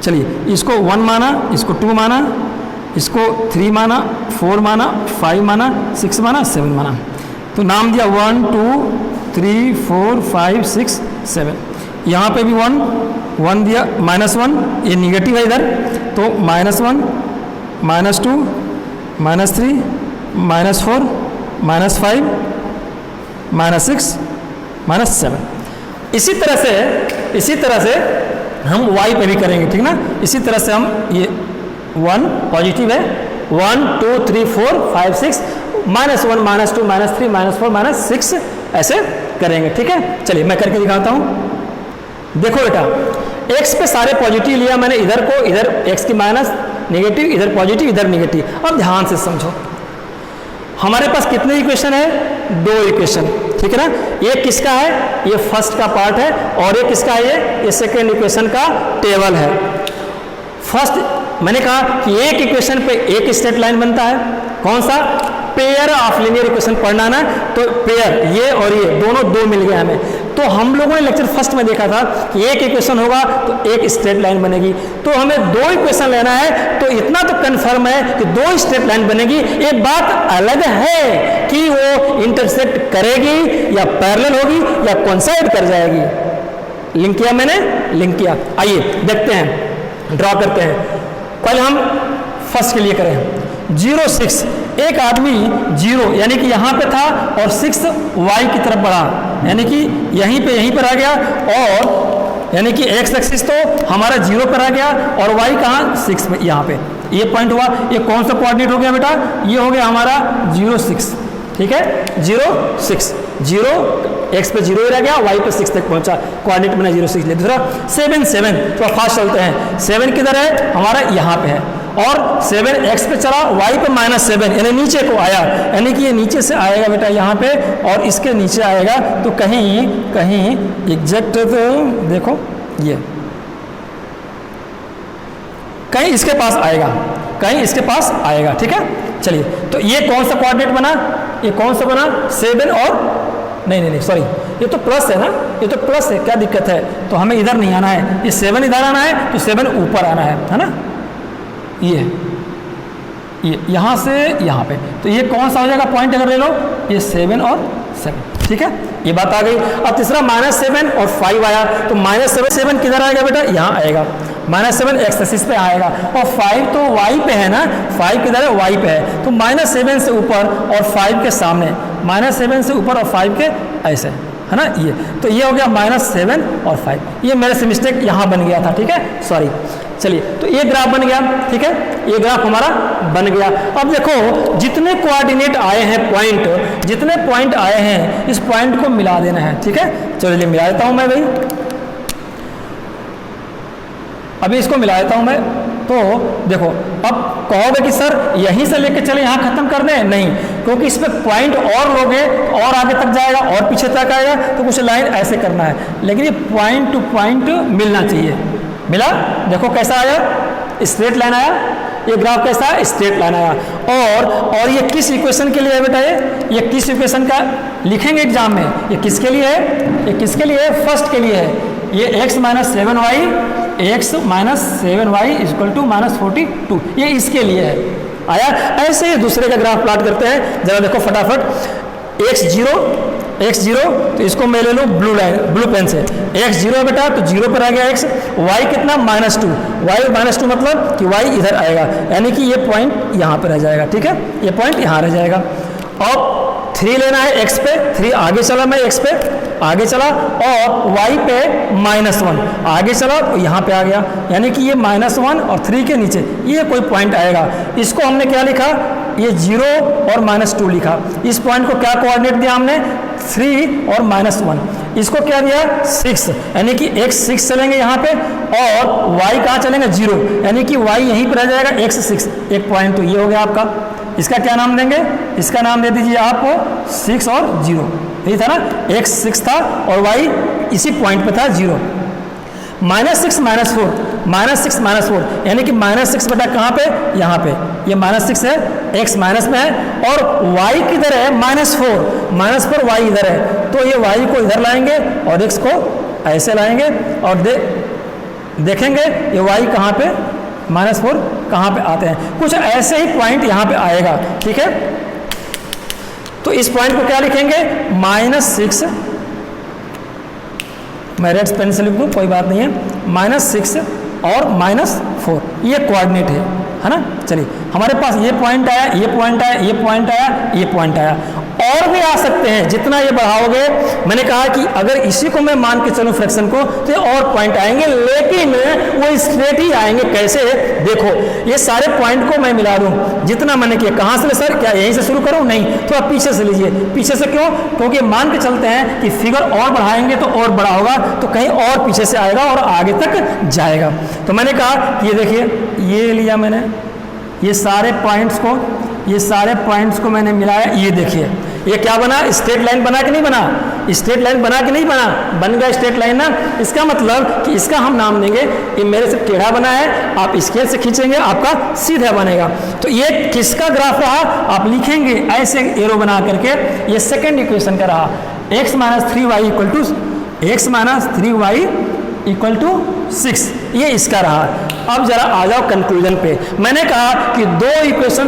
चलिए, इसको 1 माना, इसको 2 माना, इसको 3 माना, 4 माना, 5 माना, 6 माना, 7 माना, तो नाम दिया 1 2 3 4 5 6 7। यहाँ पे भी 1 दिया, -1, ये निगेटिव है इधर, तो -1 -2 -3 -4 -5 -6 -7। इसी तरह से हम y पे भी करेंगे, ठीक ना। इसी तरह से हम ये 1 पॉजिटिव है, 1 2 3 4 5 6 -1 -2 -3 -4 -6 ऐसे करेंगे, ठीक है। चलिए, मैं करके दिखाता हूँ। देखो बेटा, x पे सारे पॉजिटिव लिया मैंने, इधर को इधर x की माइनस नेगेटिव, इधर पॉजिटिव इधर नेगेटिव। अब ध्यान से समझो, हमारे पास कितने इक्वेशन है, 2 इक्वेशन, ठीक है ना। एक किसका है, ये फर्स्ट का पार्ट है, और एक किसका है, ये सेकेंड इक्वेशन का टेबल है। फर्स्ट मैंने कहा कि एक इक्वेशन पे एक स्ट्रेट लाइन बनता है, कौन सा, पेयर ऑफ लीनियर इक्वेशन पढ़ना ना, तो पेयर, ये और ये दोनों 2 मिल गए हमें। तो हम लोगों ने लेक्चर फर्स्ट में देखा था कि एक इक्वेशन होगा तो एक स्ट्रेट लाइन बनेगी, तो हमें 2 इक्वेशन लेना है, तो इतना तो कंफर्म है कि 2 स्ट्रेट लाइन बनेगी। एक बात अलग है कि वो इंटरसेक्ट करेगी या पैरेलल होगी या कोइंसाइड कर जाएगी। लिंक किया मैंने, लिंक किया। आइए देखते हैं, ड्रॉ करते हैं। पहले हम फर्स्ट के लिए करें, 0 6, एक आदमी 0 यानी कि यहाँ पे था और 6 y की तरफ बढ़ा, यानी कि यहीं पर आ गया, और यानी कि x एक्सिस तो हमारा 0 पर आ गया और y कहाँ 6 में, यहाँ पे ये पॉइंट हुआ। ये कौन सा कोऑर्डिनेट हो गया बेटा, ये हो गया हमारा 0 6, ठीक है, 0 6, 0 x पे 0 ही रह गया, y पे 6 तक पहुंचा, कोऑर्डिनेट बना 0 6 ले। दूसरा 7 7, तो फास्ट चलते हैं, 7 किधर है, हमारा यहाँ पे है, और 7 x पे चला, y पे -7 यानी नीचे को आया, यानी कि ये नीचे से आएगा बेटा यहाँ पे, और इसके नीचे आएगा, तो कहीं एग्जैक्ट, तो देखो ये कहीं इसके पास आएगा, कहीं इसके पास आएगा, ठीक है। चलिए, तो ये कौन सा कोऑर्डिनेट बना, ये कौन सा बना, 7 और नहीं सॉरी, ये तो प्लस है ना, ये तो प्लस है, क्या दिक्कत है? तो हमें इधर नहीं आना है, ये 7 इधर आना है तो 7 ऊपर आना है ना, ये यहाँ से यहाँ पे, तो ये कौन सा हो जाएगा पॉइंट अगर ले लो, ये 7 और 7, ठीक है, ये बात आ गई। अब तीसरा -7 और 5 आया, तो -7 किधर आएगा बेटा, यहाँ आएगा, -7 एक्स एक्सिस पे आएगा, और 5 तो y पे है ना, 5 किधर है, y पे है, तो -7 से ऊपर और 5 के सामने, -7 से ऊपर और 5 के ऐसे, है ना, ये तो ये हो गया -7 और 5, ये मेरे से मिस्टेक यहाँ बन गया था, ठीक है, सॉरी। चलिए, तो ये ग्राफ बन गया, ठीक है, ये ग्राफ हमारा बन गया। अब देखो जितने कोऑर्डिनेट आए हैं पॉइंट, जितने पॉइंट आए हैं इस पॉइंट को मिला देना है, ठीक है, चलिए मिला देता हूं मैं भाई, अभी इसको मिला देता हूं मैं। तो देखो अब कहोगे कि सर यहीं से लेके चले यहाँ खत्म कर दें, नहीं, क्योंकि इस पे पॉइंट और लोगे और आगे तक जाएगा और पीछे तक आएगा, तो कुछ लाइन ऐसे करना है, लेकिन ये पॉइंट टू पॉइंट मिलना चाहिए। मिला, देखो कैसा आया, स्ट्रेट लाइन आया, ये ग्राफ कैसा है, स्ट्रेट लाइन आया। और ये किस इक्वेशन के लिए है बेटा, ये किस इक्वेशन का लिखेंगे एग्जाम में, ये किसके लिए है, ये किसके लिए है, फर्स्ट के लिए है, ये x - 7y इक्वल टू -42, ये इसके लिए है। आया, ऐसे ही दूसरे का ग्राफ प्लॉट करते हैं, जरा देखो फटाफट, x0 तो इसको मैं ले लूँ ब्लू पेन से, x0 बेटा तो 0 पर आ गया x, y कितना -2, y -2 मतलब कि y इधर आएगा, यानी कि ये पॉइंट यहाँ पर रह जाएगा, ठीक है, ये पॉइंट यहाँ रह जाएगा। और 3 लेना है x पे, 3 आगे चला, मैं x पे आगे चला, और y पे -1 आगे चला तो यहाँ पे आ गया, यानी कि ये -1 और 3 के नीचे ये कोई पॉइंट आएगा, इसको हमने क्या लिखा, ये 0 और -2 लिखा। इस पॉइंट को क्या कोऑर्डिनेट दिया हमने, 3 और -1, इसको क्या दिया 6, यानी कि x 6 चलेंगे यहाँ पे, और y कहाँ चलेंगे 0, यानी कि y यहीं पर रह जाएगा x 6, एक पॉइंट तो ये हो गया आपका। इसका क्या नाम देंगे, इसका नाम दे दीजिए आप 6 और 0, यही था ना, x 6 था और y इसी पॉइंट पे था 0। -6 -4 यानी कि -6 बटा कहाँ पे, यहाँ पे, ये -6 है, x माइनस में है, और y किधर है, -4 y इधर है, तो ये y को इधर लाएंगे और x को ऐसे लाएंगे, और देखेंगे ये y कहाँ पे, -4 कहाँ पे आते हैं, कुछ ऐसे ही पॉइंट यहाँ पे आएगा, ठीक है। तो इस पॉइंट को क्या लिखेंगे, -6, मैं रेड पेन से लिख दूँ कोई बात नहीं है, -6 और -4 ये कोऑर्डिनेट है ना। चलिए हमारे पास ये पॉइंट आया, ये पॉइंट आया, ये पॉइंट आया, ये पॉइंट आया, और भी आ सकते हैं, जितना ये बढ़ाओगे, मैंने कहा कि अगर इसी को मैं मान के चलूं फ्रैक्शन को, तो और पॉइंट आएंगे, लेकिन वो स्ट्रेट ही आएंगे। कैसे, देखो ये सारे पॉइंट को मैं मिला दूं, जितना मैंने किया, कहाँ से सर, क्या यहीं से शुरू करूं, नहीं, थोड़ा पीछे से लीजिए। पीछे से क्यों, क्योंकि मान के चलते हैं कि फिगर और बढ़ाएंगे तो और बड़ा होगा, तो कहीं और पीछे से आएगा और आगे तक जाएगा। तो मैंने कहा ये देखिए, ये लिया मैंने, ये सारे पॉइंट्स को मैंने मिलाया, ये देखिए ये क्या बना, स्ट्रेट लाइन बना कि नहीं बना, स्ट्रेट लाइन बना कि नहीं बना, बन गया स्ट्रेट लाइन ना। इसका मतलब कि इसका हम नाम देंगे, ये मेरे से टेढ़ा बना है, आप स्केल से खींचेंगे आपका सीधा बनेगा। तो ये किसका ग्राफ रहा, आप लिखेंगे ऐसे एरो बना करके, ये सेकेंड इक्वेशन का रहा, x - 3y इक्वल टू 6, ये इसका रहा। अब जरा आ जाओ कंक्लूजन पे। मैंने कहा कि दो इक्वेशन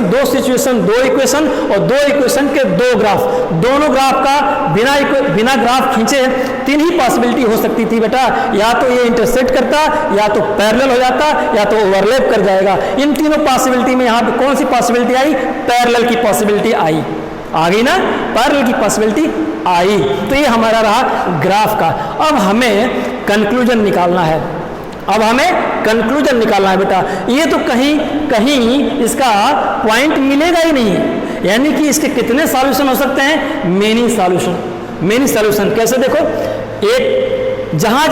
और दो इक्वेशन के दो ग्राफ, दोनों ग्राफ का बिना ग्राफ खींचे 3 ही पॉसिबिलिटी हो सकती थी बेटा, या तो ये इंटरसेक्ट करता, या तो पैरेलल हो जाता, या तो ओवरलैप कर जाएगा। इन तीनों पॉसिबिलिटी में यहाँ पे कौन सी पॉसिबिलिटी आई, पैरेलल की पॉसिबिलिटी आई, आ गई ना, पैरेलल की पॉसिबिलिटी आई। तो ये हमारा रहा ग्राफ का। अब हमें कंक्लूजन निकालना है, बेटा। ये तो कहीं इसका पॉइंट मिलेगा ही नहीं, यानी कि इसके कितने सॉल्यूशन हो सकते हैं, मेनी सॉल्यूशन। कैसे, देखो एक जहां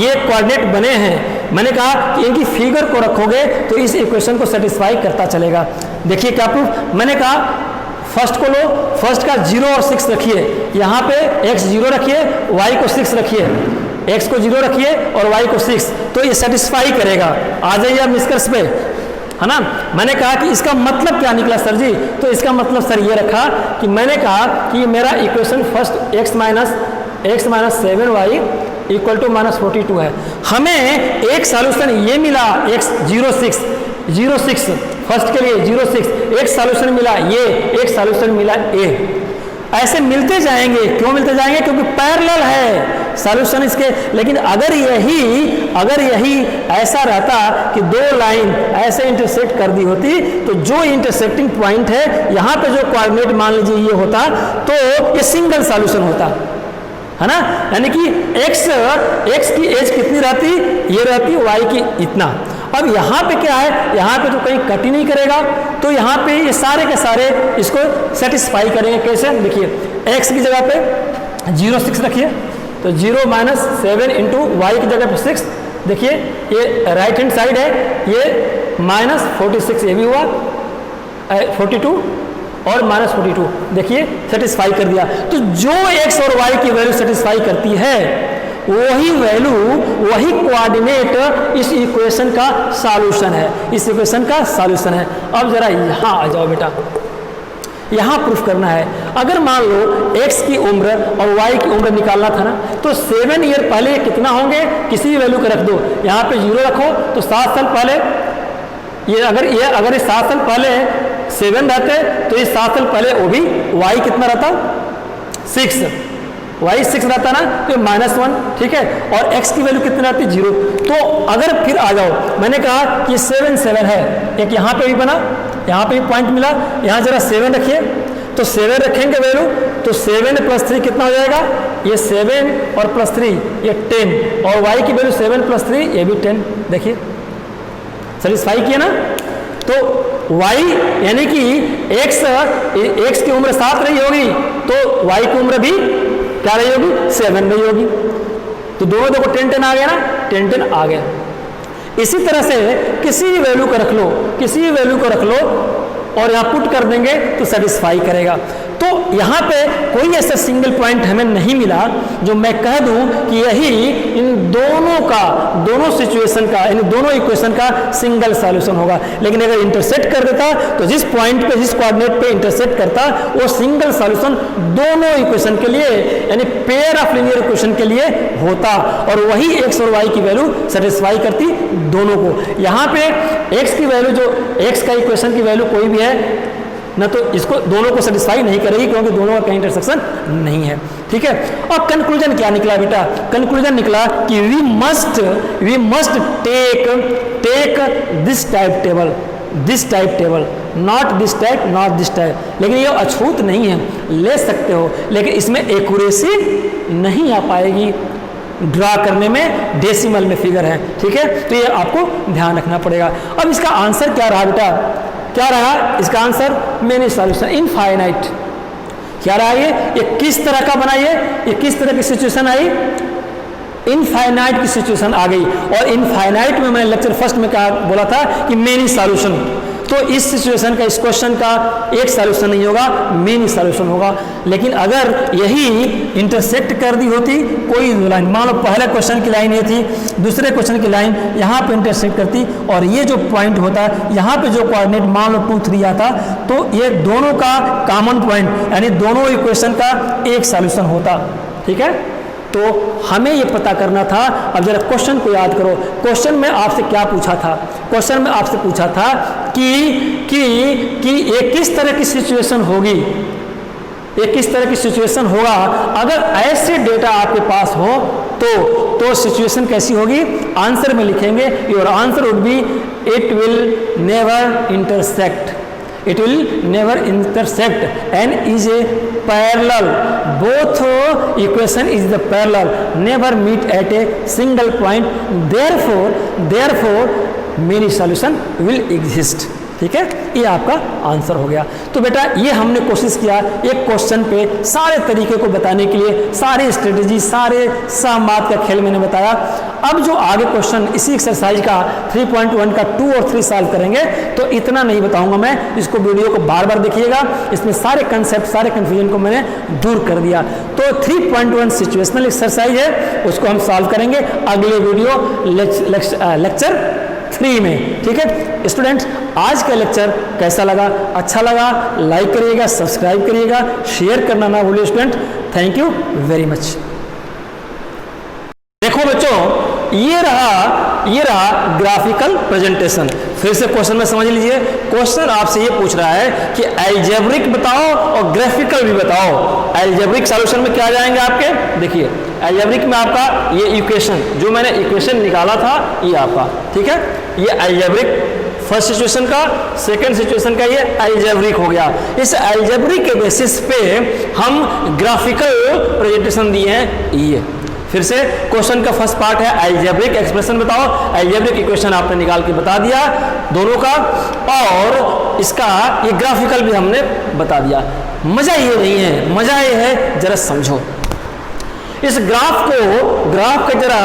ये कोऑर्डिनेट बने हैं, मैंने कहा कि इनकी फिगर को रखोगे तो इस इक्वेशन को सेटिस्फाई करता चलेगा। देखिए क्या प्रूफ, मैंने कहा फर्स्ट को लो, फर्स्ट का 0 और 6 रखिए, यहाँ पे x 0 रखिए, y को 6 रखिए, x को 0 रखिए और y को 6, तो ये सेटिस्फाई करेगा। आ जाइए अब निष्कर्ष पे, है ना। मैंने कहा कि इसका मतलब क्या निकला सर जी, तो इसका मतलब सर ये रखा कि मैंने कहा कि मेरा equation first x - x minus 7y equal to minus 42 है। हमें एक सॉल्यूशन ये मिला x 06 फर्स्ट के लिए 06, एक सॉल्यूशन मिला ये, एक सॉल्यूशन मिला a। ऐसे मिलते जाएंगे, क्यों मिलते जाएंगे? क्योंकि पैरेलल है सॉल्यूशन इसके। लेकिन अगर यही ऐसा रहता कि दो लाइन ऐसे इंटरसेक्ट कर दी होती, तो जो इंटरसेक्टिंग पॉइंट है यहाँ पे जो कोऑर्डिनेट मान लीजिए ये होता, तो ये सिंगल सॉल्यूशन होता है ना। यानी कि x की एज कितनी रहती, ये रहती y की इतना। अब यहाँ पे क्या है, यहाँ पे तो कहीं कट ही नहीं करेगा, तो यहाँ पे ये सारे के सारे इसको सेटिस्फाई करेंगे। कैसे? देखिए x की जगह पे 06 रखिए, तो 0 माइनस 7 इंटू वाई की जगह पे 6। देखिए ये राइट हैंड साइड है, ये माइनस 46 ये भी हुआ 42 और माइनस 42। देखिए सेटिस्फाई कर दिया। तो जो x और y की वैल्यू सेटिस्फाई करती है वही वैल्यू, वही कोऑर्डिनेट इस इक्वेशन का सॉल्यूशन है, इस इक्वेशन का सॉल्यूशन है। अब जरा यहाँ आ जाओ बेटा, यहाँ प्रूफ करना है। अगर मान लो x की उम्र और y की उम्र निकालना था ना, तो 7 ईयर पहले कितना होंगे, किसी भी वैल्यू को रख दो। यहाँ पे 0 रखो तो 7 साल पहले ये अगर 7 साल पहले 7 रहते, तो ये 7 साल पहले वो भी y कितना रहता, 6, y 6 रहता ना, तो -1, ठीक है। और x की वैल्यू कितनी रहती, 0। तो अगर फिर आ जाओ, मैंने कहा कि 7 है, एक यहाँ पे भी बना, यहाँ पे भी पॉइंट मिला, यहाँ जरा 7 रखिए, तो 7 रखेंगे वैल्यू, तो 7 + 3 कितना हो जाएगा, ये 7 और +3 ये 10, और y की वैल्यू 7 + 3 ये भी 10। देखिए सेटिस्फाई किया ना। तो y यानी कि x की उम्र 7 रही होगी, तो y की उम्र भी क्या रही होगी, 7 रही होगी। तो दोनों देखो 10 आ गया ना, 10 आ गया। इसी तरह से किसी भी वैल्यू को रख लो, किसी भी वैल्यू को रख लो और यहाँ पुट कर देंगे तो सेटिस्फाई करेगा। तो यहाँ पे कोई ऐसा सिंगल पॉइंट हमें नहीं मिला जो मैं कह दूं कि यही इन दोनों सिचुएशन का, इन दोनों इक्वेशन का सिंगल सॉल्यूशन होगा। लेकिन अगर इंटरसेक्ट कर देता, तो जिस पॉइंट पे, जिस कोऑर्डिनेट पे इंटरसेक्ट करता, वो सिंगल सॉल्यूशन दोनों इक्वेशन के लिए, यानी पेयर ऑफ लीनियर इक्वेशन के लिए होता, और वही x और y की वैल्यू सेटिस्फाई करती दोनों को। यहाँ पे x की वैल्यू, जो x का इक्वेशन की वैल्यू कोई भी है ना, तो इसको दोनों को सेटिस्फाई नहीं करेगी, क्योंकि दोनों का कहीं इंटरसेक्शन नहीं है, ठीक है। और कंक्लूजन क्या निकला बेटा? कंक्लूजन निकला कि we must take this type table, not this type. लेकिन ये अछूत नहीं है, ले सकते हो, लेकिन इसमें एक्यूरेसी नहीं आ पाएगी, ड्रा करने में डेसिमल में फिगर है, ठीक है। तो ये आपको ध्यान रखना पड़ेगा। अब इसका आंसर क्या रहा बेटा? क्या रहा इसका आंसर? Many solution infinite. क्या रहा ये किस तरह का बना, ये किस तरह की सिचुएशन आई? इनफाइनाइट की सिचुएशन आ गई। और इनफाइनाइट में मैंने लेक्चर फर्स्ट में कहा, बोला था कि मेनी सॉल्यूशन। तो इस सिचुएशन का, इस क्वेश्चन का एक सॉल्यूशन नहीं होगा, मेनी सॉल्यूशन होगा। लेकिन अगर यही इंटरसेक्ट कर दी होती कोई लाइन, मान लो पहले क्वेश्चन की लाइन ये थी, दूसरे क्वेश्चन की लाइन यहाँ पे इंटरसेक्ट करती, और ये जो पॉइंट होता है यहाँ पे जो कोऑर्डिनेट मान लो 2, 3 आता, तो ये दोनों का कॉमन पॉइंट, यानी दोनों इक्वेशन का एक सॉल्यूशन होता, ठीक है। तो हमें ये पता करना था। अब जरा क्वेश्चन को याद करो। क्वेश्चन में आपसे क्या पूछा था? क्वेश्चन में आपसे पूछा था कि ये किस तरह की सिचुएशन होगी, ये किस तरह की सिचुएशन होगा अगर ऐसे डेटा आपके पास हो, तो सिचुएशन कैसी होगी? आंसर में लिखेंगे, your answer would be it will never intersect, it will never intersect and is a parallel, both equation is the parallel, never meet at a single point, therefore many solution will exist, ठीक है। ये आपका answer हो गया। तो बेटा ये हमने कोशिश किया एक क्वेश्चन पे सारे तरीके को बताने के लिए, सारे स्ट्रेटेजी, सारे सहमात का खेल मैंने बताया। अब जो आगे क्वेश्चन इसी एक्सरसाइज का 3.1 का 2 और 3 सॉल्व करेंगे, तो इतना नहीं बताऊंगा मैं, इसको वीडियो को बार बार देखिएगा, इसमें सारे कंसेप्ट, सारे कन्फ्यूजन को मैंने दूर कर दिया। तो 3.1 सिचुएशनल एक्सरसाइज है, उसको हम सॉल्व करेंगे अगले वीडियो लेक्चर 3 में, ठीक है। स्टूडेंट्स आज का लेक्चर कैसा लगा? अच्छा लगा लाइक करिएगा, सब्सक्राइब करिएगा, शेयर करना ना भूलिए student. Thank you very much. देखो बच्चों, ये रहा ग्राफिकल प्रेजेंटेशन। फिर से क्वेश्चन में समझ लीजिए, क्वेश्चन आपसे ये पूछ रहा है कि अलजेब्रिक बताओ और ग्राफिकल भी बताओ। अलजेब्रिक सॉल्यूशन में क्या जाएंगे आपके, देखिए अलजेब्रिक में आपका ये इक्वेशन, जो मैंने इक्वेशन निकाला था ये आपका, ठीक है, ये अलजेब्रिक फर्स्ट सिचुएशन का, सेकंड सिचुएशन का ये अलजेब्रिक हो गया। इस अलजेब्रिक के बेसिस पे हम ग्राफिकल प्रेजेंटेशन दिए हैं ये। फिर से क्वेश्चन का फर्स्ट पार्ट है अलजेब्रिक एक्सप्रेशन बताओ, अलजेब्रिक इक्वेशन आपने निकाल के बता दिया दोनों का, और इसका ये ग्राफिकल भी हमने बता दिया। मजा ये नहीं है, मजा ये है जरा समझो इस ग्राफ का जरा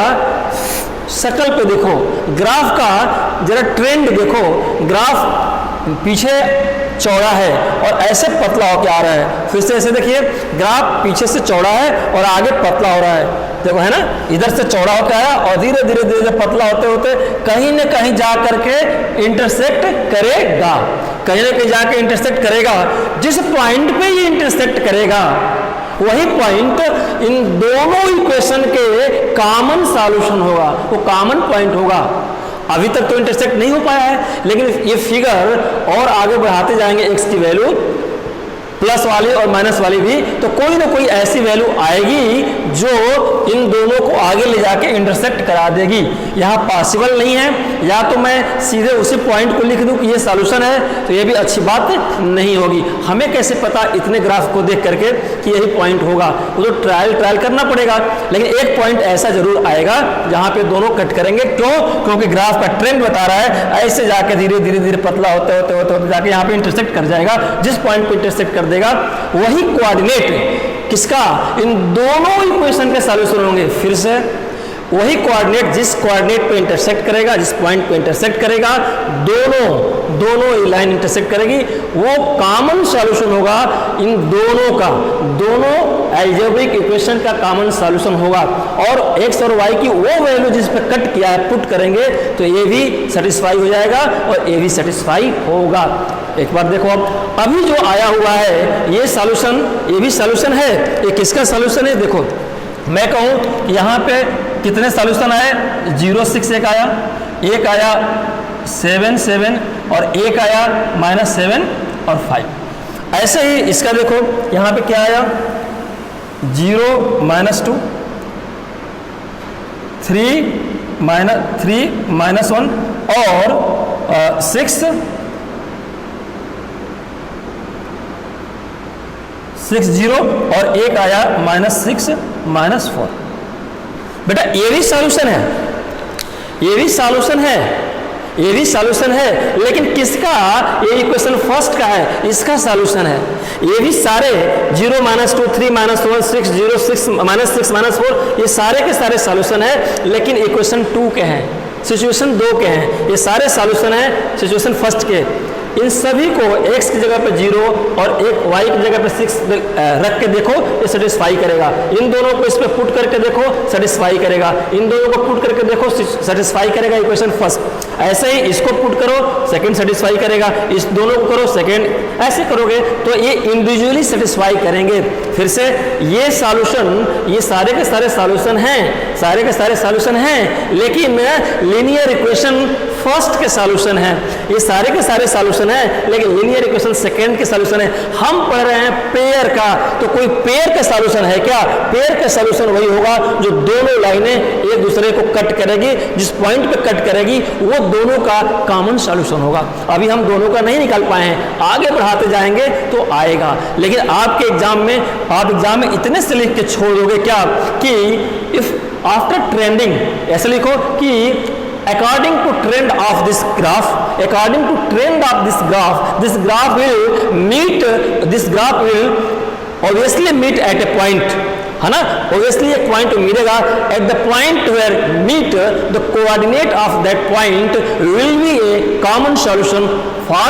शक्ल पे देखो, ग्राफ का जरा ट्रेंड देखो। ग्राफ पीछे चौड़ा है और ऐसे पतला होकर आ रहा है। फिर से ऐसे देखिए, ग्राफ पीछे से चौड़ा है और आगे पतला हो रहा है, देखो है ना, इधर से चौड़ा होकर आया और धीरे धीरे पतला होते होते कहीं न कहीं जा करके इंटरसेक्ट करेगा, कहीं न कहीं जाके इंटरसेक्ट करेगा। जिस पॉइंट पे ये इंटरसेक्ट करेगा वही पॉइंट इन दोनों इक्वेशन के कॉमन सॉल्यूशन होगा, वो कॉमन पॉइंट होगा। अभी तक तो इंटरसेक्ट नहीं हो पाया है, लेकिन ये फिगर और आगे बढ़ाते जाएंगे x की वैल्यू प्लस वाली और माइनस वाली भी, तो कोई ना कोई ऐसी वैल्यू आएगी जो इन दोनों को आगे ले जाके इंटरसेक्ट करा देगी। यहाँ पॉसिबल नहीं है, या तो मैं सीधे उसी पॉइंट को लिख दूँ कि ये सॉल्यूशन है, तो ये भी अच्छी बात नहीं होगी। हमें कैसे पता इतने ग्राफ को देख करके कि यही पॉइंट होगा, वो तो ट्रायल करना पड़ेगा। लेकिन एक पॉइंट ऐसा जरूर आएगा जहाँ पे दोनों कट करेंगे। क्यों? क्योंकि ग्राफ का ट्रेंड बता रहा है ऐसे जाके धीरे धीरे पतला होते होते जाके यहाँ पे इंटरसेक्ट कर जाएगा। जिस पॉइंट पे इंटरसेक्ट कर देगा वही कोऑर्डिनेट किसका, इन दोनों इक्वेशन के सॉल्यूशन होंगे। फिर से वही कोऑर्डिनेट, जिस कोऑर्डिनेट पे इंटरसेक्ट करेगा, जिस पॉइंट पे इंटरसेक्ट करेगा, दोनों लाइन इंटरसेक्ट करेगी, वो कॉमन सॉल्यूशन होगा इन दोनों का, दोनों अलजेब्रिक इक्वेशन का कॉमन सॉल्यूशन होगा। और x और y की वो वैल्यू जिस पे कट किया है पुट करेंगे तो ये भी सेटिस्फाई हो जाएगा और ये भी सेटिस्फाई होगा। एक बार देखो, अब अभी जो आया हुआ है ये सॉल्यूशन, ये भी सॉल्यूशन है। ये किसका सॉल्यूशन है? देखो मैं कहूँ यहाँ पे कितने सॉल्यूशन आए, 0 6 एक आया, एक आया 7 7 और एक आया -7 और 5। ऐसे ही इसका देखो यहाँ पे क्या आया, 0 -2 3 -1 और 6 0 और एक आया -6 -4। बेटा ये भी सॉल्यूशन है, ये भी सॉल्यूशन है, ये भी सॉल्यूशन है, लेकिन किसका? ये इक्वेशन फर्स्ट का है, इसका सॉल्यूशन है। ये भी सारे 0 -2 3 -1 6 0 6 -6 -4 ये सारे के सारे सॉल्यूशन है, लेकिन इक्वेशन 2 के हैं, सिचुएशन 2 के हैं। ये सारे सॉल्यूशन है सिचुएशन फर्स्ट के। इन सभी को x की जगह पे 0 और एक y की जगह पे 6 रख के देखो, ये सेटिस्फाई करेगा। इन दोनों को इस पे पुट करके देखो, सेटिस्फाई करेगा। इन दोनों को पुट करके देखो, सेटिस्फाई करेगा इक्वेशन फर्स्ट। ऐसे ही इसको पुट करो, सेकंड सेटिस्फाई करेगा। इस दोनों को करो, सेकंड, ऐसे करोगे तो ये इंडिविजुअली सेटिस्फाई करेंगे। फिर से ये सॉल्यूशन, ये सारे के सारे सॉल्यूशन हैं, सारे के सारे सॉल्यूशन हैं, लेकिन लीनियर इक्वेशन फर्स्ट के सॉल्यूशन है। ये सारे के सारे सॉल्यूशन है, लेकिन लीनियर इक्वेशन सेकंड के सॉल्यूशन है। हम पढ़ रहे हैं पेयर का, तो कोई पेयर का सॉल्यूशन है क्या? पेयर का सॉल्यूशन वही होगा जो दोनों लाइनें एक दूसरे को कट करेगी, जिस पॉइंट पे कट करेगी वो दोनों का कॉमन सॉल्यूशन होगा। अभी हम दोनों का नहीं निकाल पाए हैं, आगे बढ़ाते जाएंगे तो आएगा। लेकिन आपके एग्जाम में, आप एग्जाम में इतने से लिख के छोड़ दोगे क्या कि इफ आफ्टर ट्रेंडिंग, ऐसे लिखो कि according to trend of this graph, according to trend of this graph will obviously meet at a point, है ना, obviously एक पॉइंट मिलेगा। at the point where meet the coordinate of that point will be a common solution for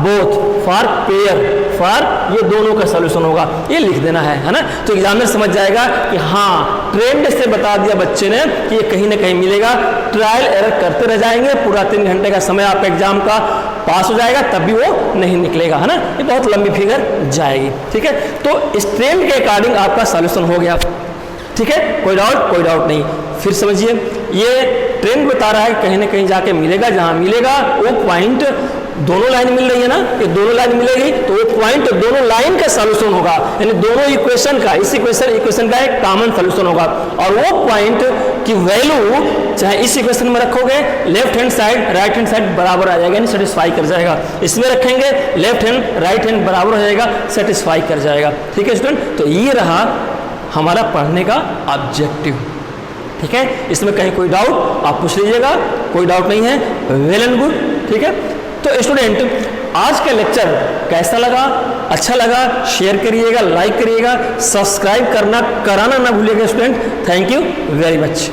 both, for pair, for ये दोनों का solution होगा। ये लिख देना है ना, तो एग्जामिनर समझ जाएगा कि हाँ, ट्रेंड से बता दिया बच्चे ने कि ये कहीं ना कहीं मिलेगा। ट्रायल एरर करते रह जाएंगे, पूरा 3 घंटे का समय आपका एग्जाम का पास हो जाएगा, तब भी वो नहीं निकलेगा, है ना, ये बहुत लंबी फिगर जाएगी। ठीक है, तो इस ट्रेंड के अकॉर्डिंग आपका सॉल्यूशन हो गया। ठीक है, कोई डाउट नहीं। फिर समझिए, ये ट्रेंड बता रहा है कहीं ना कहीं जाके मिलेगा, जहां मिलेगा वो पॉइंट, दोनों लाइन मिल रही है ना, ये दोनों लाइन मिलेगी तो वो पॉइंट दोनों लाइन का सॉल्यूशन होगा, यानी दोनों इक्वेशन का, इस इक्वेशन का एक कॉमन सॉल्यूशन होगा। और वो पॉइंट की वैल्यू चाहे इस इक्वेशन में रखोगे, left hand side right hand side बराबर आ जाएगा, यानी सेटिस्फाई कर जाएगा। इसमें रखेंगे लेफ्ट हैंड राइट हैंड बराबर हो जाएगा, सेटिस्फाई कर जाएगा। ठीक है स्टूडेंट, तो ये रहा हमारा पढ़ने का ऑब्जेक्टिव। ठीक है, इसमें कहीं कोई डाउट आप पूछ लीजिएगा, कोई डाउट नहीं है, वेल एंड गुड। ठीक है, तो स्टूडेंट आज का लेक्चर कैसा लगा? अच्छा लगा शेयर करिएगा, लाइक करिएगा, सब्सक्राइब करना कराना ना भूलिएगा student. Thank you very much.